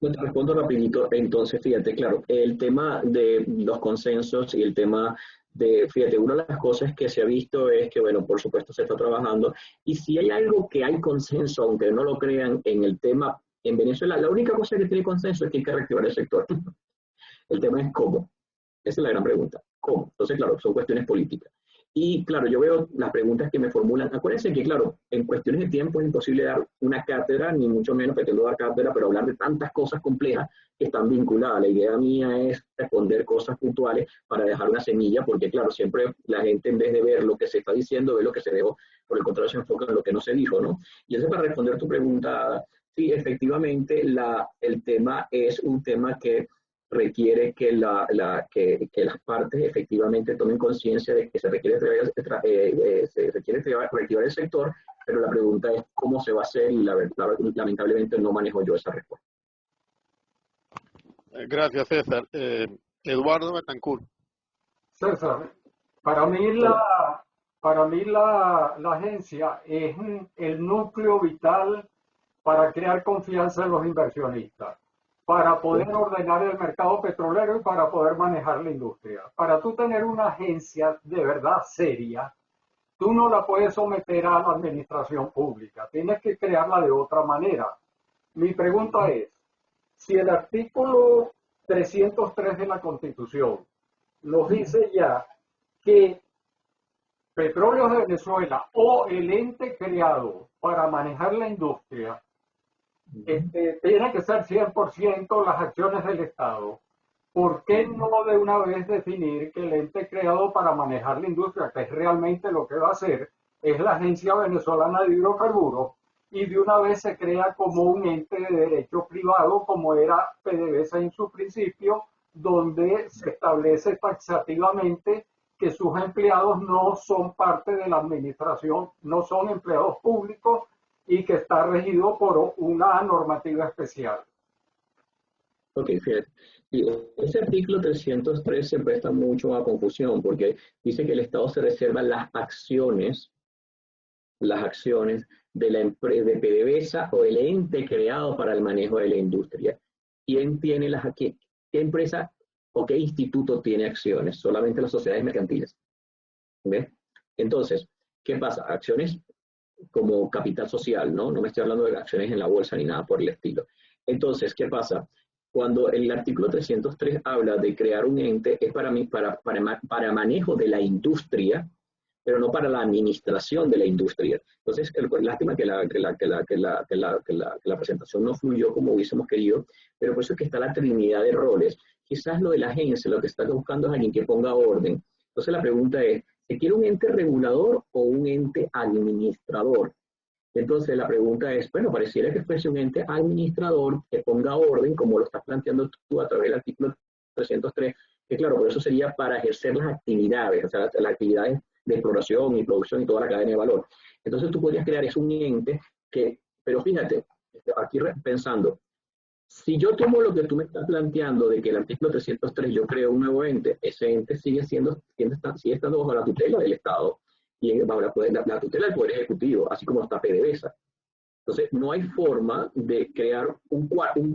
Te respondo rapidito. Entonces, fíjate, claro, el tema de los consensos y el tema fíjate, una de las cosas que se ha visto es que, bueno, por supuesto se está trabajando, y si hay algo que hay consenso, aunque no lo crean, en el tema, en Venezuela, la única cosa que tiene consenso es que hay que reactivar el sector. El tema es cómo. Esa es la gran pregunta. ¿Cómo? Entonces, claro, son cuestiones políticas. Y claro, yo veo las preguntas que me formulan. Acuérdense que, claro, en cuestiones de tiempo es imposible dar una cátedra, ni mucho menos pretendo dar cátedra, pero hablar de tantas cosas complejas que están vinculadas. La idea mía es responder cosas puntuales para dejar una semilla, porque, claro, siempre la gente, en vez de ver lo que se está diciendo, ve lo que se dejó. Por el contrario, se enfoca en lo que no se dijo, ¿no? Y eso, para responder tu pregunta, sí, efectivamente, el tema es un tema que requiere que las partes efectivamente tomen conciencia de que se requiere reactivar el sector, pero la pregunta es cómo se va a hacer, y lamentablemente no manejo yo esa respuesta. Gracias, César. Eduardo Betancourt. César, para mí la agencia es el núcleo vital para crear confianza en los inversionistas, para poder ordenar el mercado petrolero y para poder manejar la industria. Para tú tener una agencia de verdad seria, tú no la puedes someter a la administración pública, tienes que crearla de otra manera. Mi pregunta es, si el artículo 303 de la Constitución nos dice ya que Petróleos de Venezuela o el ente creado para manejar la industria tiene que ser 100% las acciones del Estado, ¿por qué no de una vez definir que el ente creado para manejar la industria, que es realmente lo que va a hacer, es la Agencia Venezolana de Hidrocarburos, y de una vez se crea como un ente de derecho privado, como era PDVSA en su principio, donde se establece taxativamente que sus empleados no son parte de la administración, no son empleados públicos, y que está regido por una normativa especial? Ok, fíjate. Y ese artículo 303 se presta mucho a confusión porque dice que el Estado se reserva las acciones de la empresa de PDVSA o el ente creado para el manejo de la industria. ¿Quién tiene qué empresa o qué instituto tiene acciones? Solamente las sociedades mercantiles. ¿Ves? Entonces, ¿qué pasa? Acciones como capital social, ¿no? No me estoy hablando de acciones en la bolsa ni nada por el estilo. Entonces, ¿qué pasa? Cuando el artículo 303 habla de crear un ente, es para manejo de la industria, pero no para la administración de la industria. Entonces, lástima que la presentación no fluyó como hubiésemos querido, pero por eso es que está la trinidad de roles. Quizás lo de la agencia, lo que está buscando es alguien que ponga orden. Entonces, la pregunta es, ¿se quiere un ente regulador o un ente administrador? Entonces, la pregunta es, bueno, pareciera que fuese un ente administrador que ponga orden, como lo estás planteando tú a través del artículo 303, que claro, por eso sería para ejercer las actividades, o sea, las actividades de exploración y producción y toda la cadena de valor. Entonces tú podrías crear un ente que, pero fíjate, aquí pensando, si yo tomo lo que tú me estás planteando de que el artículo 303 yo creo un nuevo ente, ese ente sigue estando bajo la tutela del Estado y bajo la tutela del Poder Ejecutivo, así como está PDVSA. Entonces no hay forma de crear un cuarto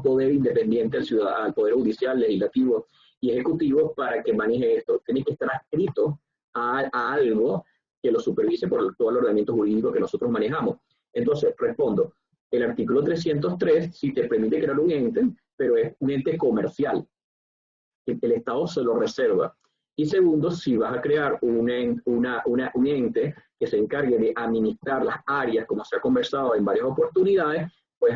poder independiente al Poder Judicial, Legislativo y Ejecutivo para que maneje esto. Tiene que estar adscrito a algo que lo supervise por todo el ordenamiento jurídico que nosotros manejamos. Entonces, respondo, el artículo 303 sí te permite crear un ente, pero es un ente comercial. El Estado se lo reserva. Y segundo, si vas a crear un ente que se encargue de administrar las áreas, como se ha conversado en varias oportunidades, pues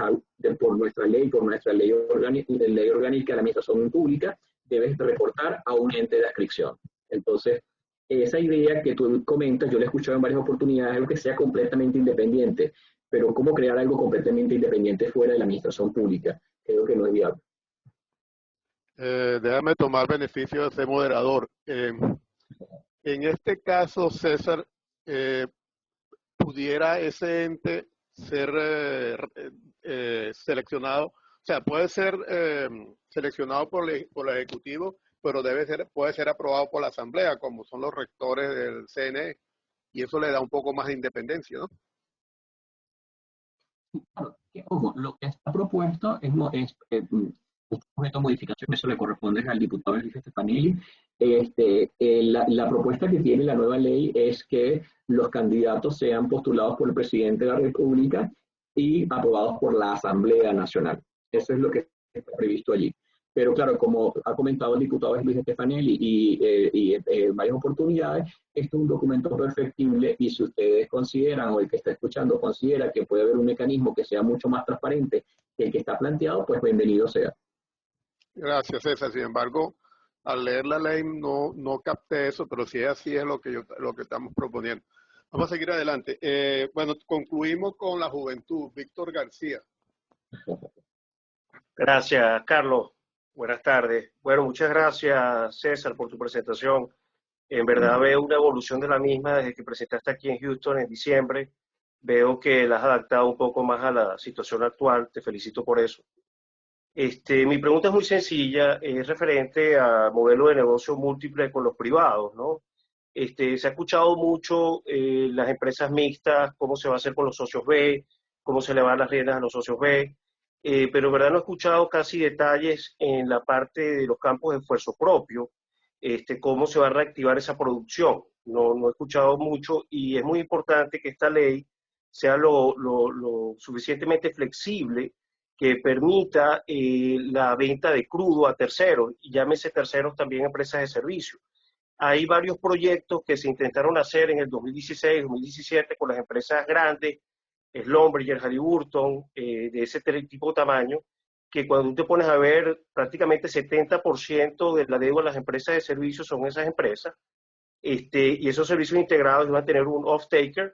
por nuestra ley orgánica de la Administración Pública, debes reportar a un ente de adscripción. Entonces, esa idea que tú comentas, yo la he escuchado en varias oportunidades, algo que sea completamente independiente, pero ¿cómo crear algo completamente independiente fuera de la Administración Pública? Creo que no es viable. Déjame tomar beneficio de ser moderador. En este caso, César, ¿pudiera ese ente ser seleccionado? O sea, puede ser seleccionado por el Ejecutivo, pero puede ser aprobado por la Asamblea, como son los rectores del CNE, y eso le da un poco más de independencia, ¿no? Ojo, lo que está propuesto es sujeto a modificación, eso le corresponde al diputado Luis Stefanelli. La propuesta que tiene la nueva ley es que los candidatos sean postulados por el presidente de la República y aprobados por la Asamblea Nacional. Eso es lo que está previsto allí. Pero claro, como ha comentado el diputado Luis Stefanelli y en varias oportunidades, esto es un documento perfectible y si ustedes consideran, o el que está escuchando considera que puede haber un mecanismo que sea mucho más transparente que el que está planteado, pues bienvenido sea. Gracias, César. Sin embargo, al leer la ley no capté eso, pero si es así es lo que estamos proponiendo. Vamos a seguir adelante. Bueno, concluimos con la juventud. Víctor García. Gracias, Carlos. Buenas tardes. Bueno, muchas gracias, César, por tu presentación. En verdad veo una evolución de la misma desde que presentaste aquí en Houston en diciembre. Veo que la has adaptado un poco más a la situación actual. Te felicito por eso. Mi pregunta es muy sencilla, es referente a modelo de negocio múltiple con los privados, ¿no? Se ha escuchado mucho las empresas mixtas, cómo se va a hacer con los socios B, cómo se le van las riendas a los socios B, pero en verdad no he escuchado casi detalles en la parte de los campos de esfuerzo propio, cómo se va a reactivar esa producción. No he escuchado mucho y es muy importante que esta ley sea lo suficientemente flexible que permita la venta de crudo a terceros, y llámese terceros también empresas de servicio. Hay varios proyectos que se intentaron hacer en el 2016, 2017 con las empresas grandes, Schlumberger, Halliburton, de ese tipo de tamaño, que cuando tú te pones a ver, prácticamente 70% de la deuda de las empresas de servicios son esas empresas, y esos servicios integrados iban a tener un off-taker,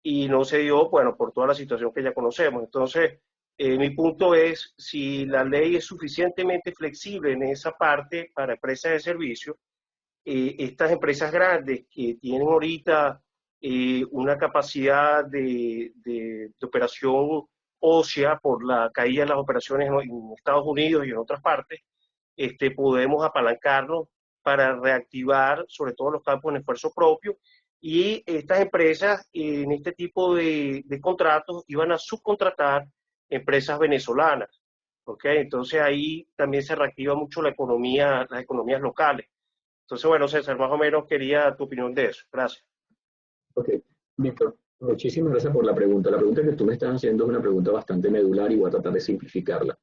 y no se dio, bueno, por toda la situación que ya conocemos. Entonces, mi punto es, si la ley es suficientemente flexible en esa parte para empresas de servicio, estas empresas grandes que tienen ahorita una capacidad de operación ósea por la caída de las operaciones en Estados Unidos y en otras partes, podemos apalancarnos para reactivar sobre todo los campos en esfuerzo propio, y estas empresas en este tipo de contratos iban a subcontratar empresas venezolanas. ¿Okay? Entonces ahí también se reactiva mucho la economía, las economías locales. Entonces, bueno, César, más o menos quería tu opinión de eso. Gracias. Ok, Víctor, muchísimas gracias por la pregunta. La pregunta que tú me estás haciendo es una pregunta bastante medular y voy a tratar de simplificarla.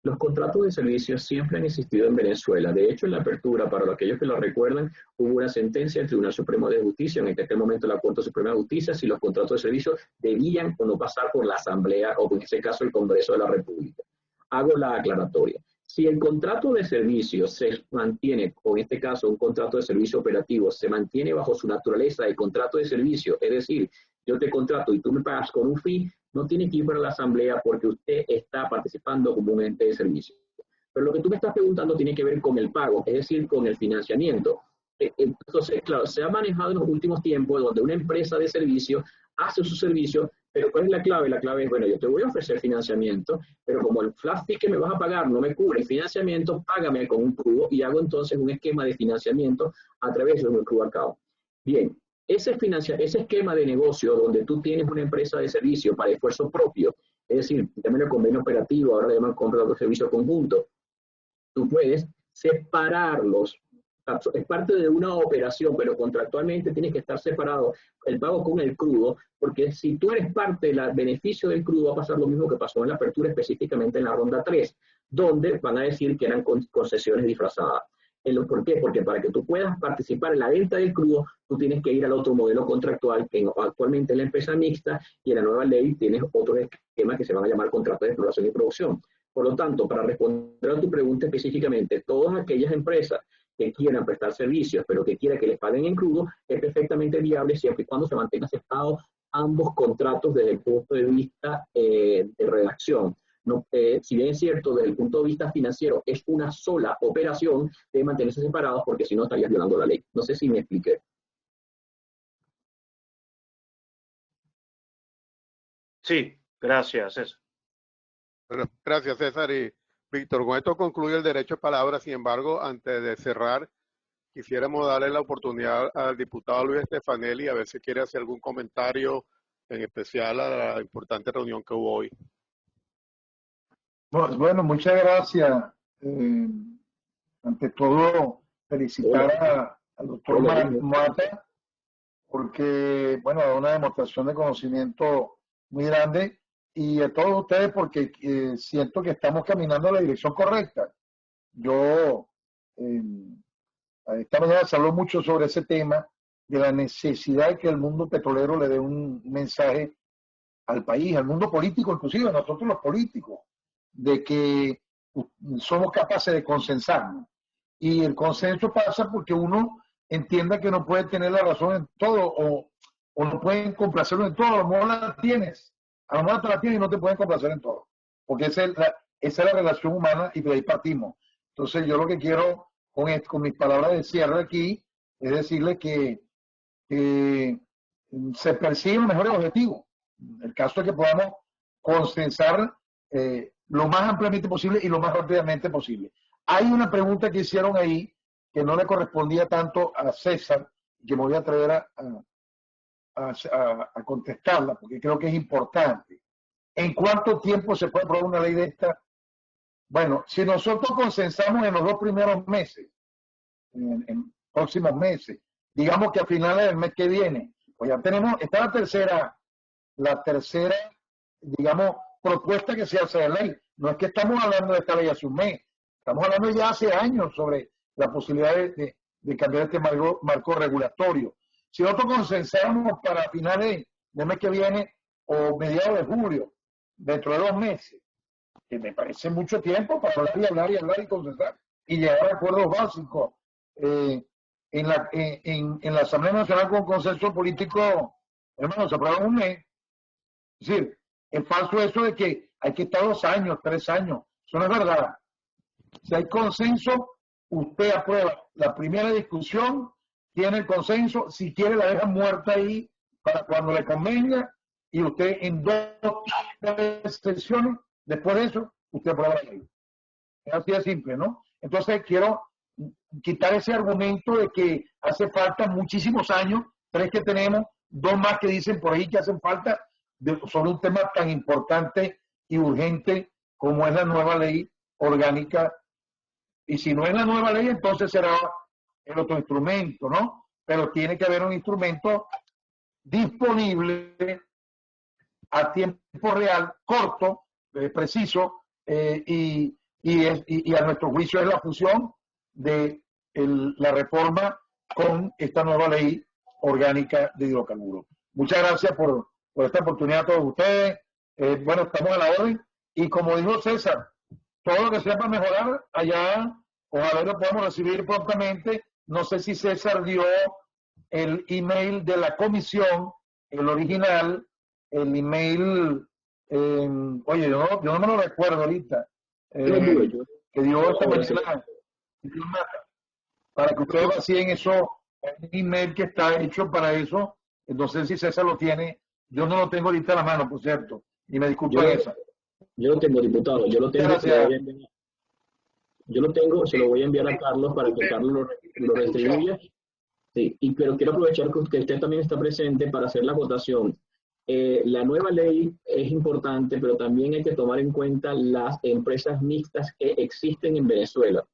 Los contratos de servicios siempre han existido en Venezuela. De hecho, en la apertura, para aquellos que lo recuerdan, hubo una sentencia del Tribunal Supremo de Justicia, en aquel momento la Corte Suprema de Justicia, si los contratos de servicios debían o no pasar por la Asamblea o en ese caso el Congreso de la República. Hago la aclaratoria. Si el contrato de servicio se mantiene, o en este caso un contrato de servicio operativo, se mantiene bajo su naturaleza de contrato de servicio, es decir, yo te contrato y tú me pagas con un fee, no tiene que ir para la asamblea porque usted está participando como un ente de servicio. Pero lo que tú me estás preguntando tiene que ver con el pago, es decir, con el financiamiento. Entonces, claro, se ha manejado en los últimos tiempos donde una empresa de servicio hace su servicio, pero ¿cuál es la clave? La clave es, bueno, yo te voy a ofrecer financiamiento, pero como el flat fee que me vas a pagar no me cubre el financiamiento, págame con un crudo y hago entonces un esquema de financiamiento a través de un crudo account. Bien, ese esquema de negocio donde tú tienes una empresa de servicio para esfuerzo propio, es decir, también el convenio operativo, ahora le llaman contrato de servicio conjunto, tú puedes separarlos. Es parte de una operación, pero contractualmente tienes que estar separado el pago con el crudo, porque si tú eres parte del beneficio del crudo, va a pasar lo mismo que pasó en la apertura, específicamente en la ronda 3, donde van a decir que eran concesiones disfrazadas. ¿Por qué? Porque para que tú puedas participar en la venta del crudo, tú tienes que ir al otro modelo contractual, que actualmente es la empresa mixta, y en la nueva ley tienes otros esquemas que se van a llamar contratos de exploración y producción. Por lo tanto, para responder a tu pregunta específicamente, todas aquellas empresas que quieran prestar servicios, pero que quieran que les paguen en crudo, es perfectamente viable siempre y cuando se mantengan aceptados ambos contratos desde el punto de vista de redacción. No, si bien es cierto, desde el punto de vista financiero es una sola operación, debe mantenerse separados porque si no estarías violando la ley. No sé si me expliqué. Sí, gracias, César. Bueno, gracias, César. Y Víctor, con esto concluye el derecho de palabra. Sin embargo, antes de cerrar, quisiéramos darle la oportunidad al diputado Luis Stefanelli a ver si quiere hacer algún comentario en especial a la importante reunión que hubo hoy. Bueno, muchas gracias. Ante todo, felicitar al doctor Mata, porque, bueno, es una demostración de conocimiento muy grande, y a todos ustedes porque siento que estamos caminando en la dirección correcta. Yo, esta mañana se habló mucho sobre ese tema, de la necesidad de que el mundo petrolero le dé un mensaje al país, al mundo político, inclusive a nosotros los políticos, de que somos capaces de consensarnos. Y el consenso pasa porque uno entienda que no puede tener la razón en todo, o no pueden complacerlo en todo. A lo mejor la tienes, a lo mejor te la tienes y no te pueden complacer en todo, porque esa es la relación humana y de ahí partimos. Entonces yo lo que quiero con mis palabras de cierre aquí es decirle que se persiguen los mejores objetivos. El caso es que podamos consensar lo más ampliamente posible y lo más rápidamente posible. Hay una pregunta que hicieron ahí que no le correspondía tanto a César, que me voy a atrever a contestarla, porque creo que es importante. ¿En cuánto tiempo se puede aprobar una ley de esta? Bueno, si nosotros consensamos en los 2 primeros meses, en próximos meses, digamos que a finales del mes que viene, pues ya tenemos, está la tercera, digamos, propuesta que se hace de ley. No es que estamos hablando de esta ley hace un mes, estamos hablando ya hace años sobre la posibilidad de cambiar este marco regulatorio. Si nosotros consensamos para finales del mes que viene o mediados de julio, dentro de 2 meses, que me parece mucho tiempo para hablar y consensar y llegar a acuerdos básicos en la Asamblea Nacional con consenso político, hermano, se aprueba en un mes. Es decir, es falso eso de que hay que estar 2 años, 3 años. Eso no es verdad. Si hay consenso, usted aprueba la primera discusión, tiene el consenso, si quiere la deja muerta ahí para cuando le convenga y usted en 2 sesiones, después de eso, usted aprueba la ley. Es así de simple, ¿no? Entonces quiero quitar ese argumento de que hace falta muchísimos años, 3 que tenemos, 2 más que dicen por ahí que hacen falta sobre un tema tan importante y urgente como es la nueva ley orgánica. Y si no es la nueva ley, entonces será el otro instrumento, ¿no? Pero tiene que haber un instrumento disponible a tiempo real, corto, preciso, y a nuestro juicio es la fusión de la reforma con esta nueva ley orgánica de hidrocarburos. Muchas gracias por esta oportunidad a todos ustedes. Bueno, estamos a la orden. Y como dijo César, todo lo que sea para mejorar allá, ojalá lo podamos recibir prontamente. No sé si César dio el email de la comisión, el original, el email, oye, yo no me lo recuerdo ahorita, que dio esta mañana, para que ustedes vacíen eso, el email que está hecho para eso. No sé si César lo tiene, yo no lo tengo ahorita a la mano, por cierto, y me disculpa esa. Yo lo tengo, diputado, yo lo tengo, se lo voy a enviar a Carlos para que Carlos lo distribuya. Sí, pero quiero aprovechar que usted también está presente para hacer la votación. La nueva ley es importante, pero también hay que tomar en cuenta las empresas mixtas que existen en Venezuela.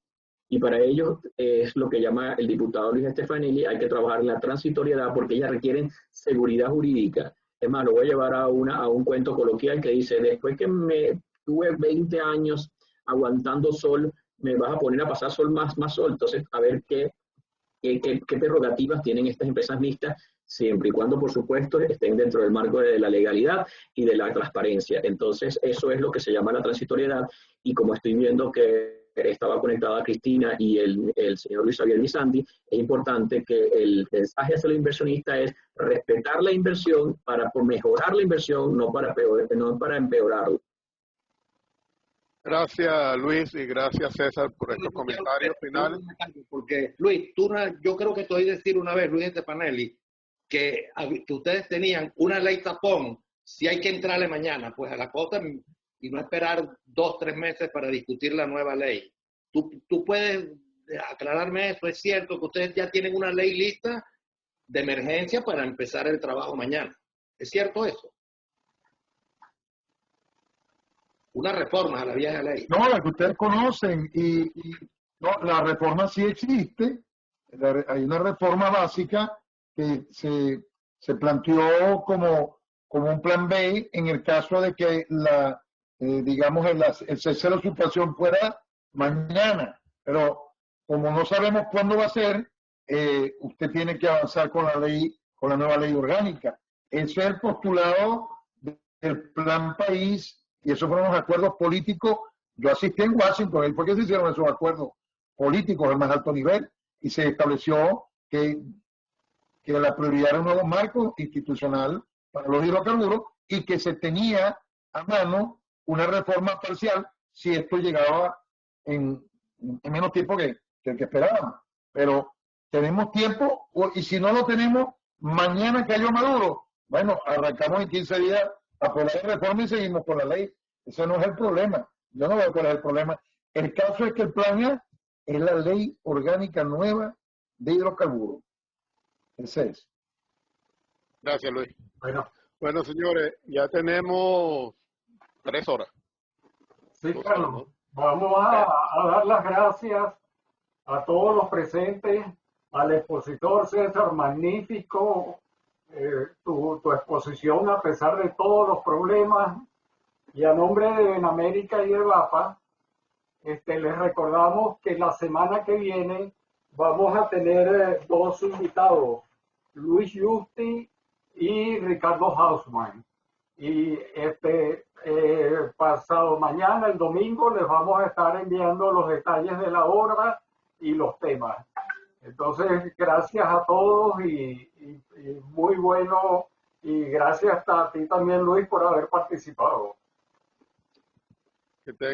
Y para ello es lo que llama el diputado Luis Stefanelli, hay que trabajar en la transitoriedad porque ellas requieren seguridad jurídica. Es más, lo voy a llevar a un cuento coloquial que dice, después que me tuve 20 años aguantando sol, me vas a poner a pasar sol más sol. Entonces, a ver qué prerrogativas tienen estas empresas mixtas, siempre y cuando, por supuesto, estén dentro del marco de la legalidad y de la transparencia. Entonces, eso es lo que se llama la transitoriedad, y como estoy viendo que estaba conectada Cristina y el señor Luis Javier Lisandi, es importante que el mensaje hacia el inversionista es respetar la inversión para mejorar la inversión, no para empeorarla. Gracias, Luis, y gracias, César, por estos comentarios finales. Porque, Luis, yo creo que te oí decir una vez, Luis Stefanelli, que ustedes tenían una ley tapón, si hay que entrarle mañana, pues a la cosa, y no esperar 2, 3 meses para discutir la nueva ley. ¿Tú puedes aclararme eso? ¿Es cierto que ustedes ya tienen una ley lista de emergencia para empezar el trabajo mañana? ¿Es cierto eso? Una reforma a la vieja ley. No, la que ustedes conocen, no, la reforma sí existe. Hay una reforma básica que se planteó como un plan B en el caso de que digamos, el cese de la usurpación fuera mañana. Pero como no sabemos cuándo va a ser, usted tiene que avanzar con la nueva ley orgánica. Ese es el postulado del plan país. Y esos fueron los acuerdos políticos. Yo asistí en Washington, ¿y por qué se hicieron esos acuerdos políticos al más alto nivel? Y se estableció que la prioridad era un nuevo marco institucional para los hidrocarburos y que se tenía a mano una reforma parcial si esto llegaba en menos tiempo que el que esperábamos. Pero tenemos tiempo, y si no lo tenemos, mañana cayó Maduro. Bueno, arrancamos en 15 días a poner la reforma y seguimos con la ley. Ese no es el problema. Yo no veo cuál es el problema. El caso es que el plan A es la ley orgánica nueva de hidrocarburos. Ese es. Gracias, Luis. Bueno, señores, ya tenemos 3 horas. Sí, Carlos. Vamos a dar las gracias a todos los presentes, al expositor César, magnífico. Tu exposición a pesar de todos los problemas, y a nombre de Benamérica y de BAPA, les recordamos que la semana que viene vamos a tener 2 invitados, Luis Justi y Ricardo Hausmann, y pasado mañana, el domingo, les vamos a estar enviando los detalles de la obra y los temas. Entonces, gracias a todos y muy bueno, y gracias a ti también, Luis, por haber participado.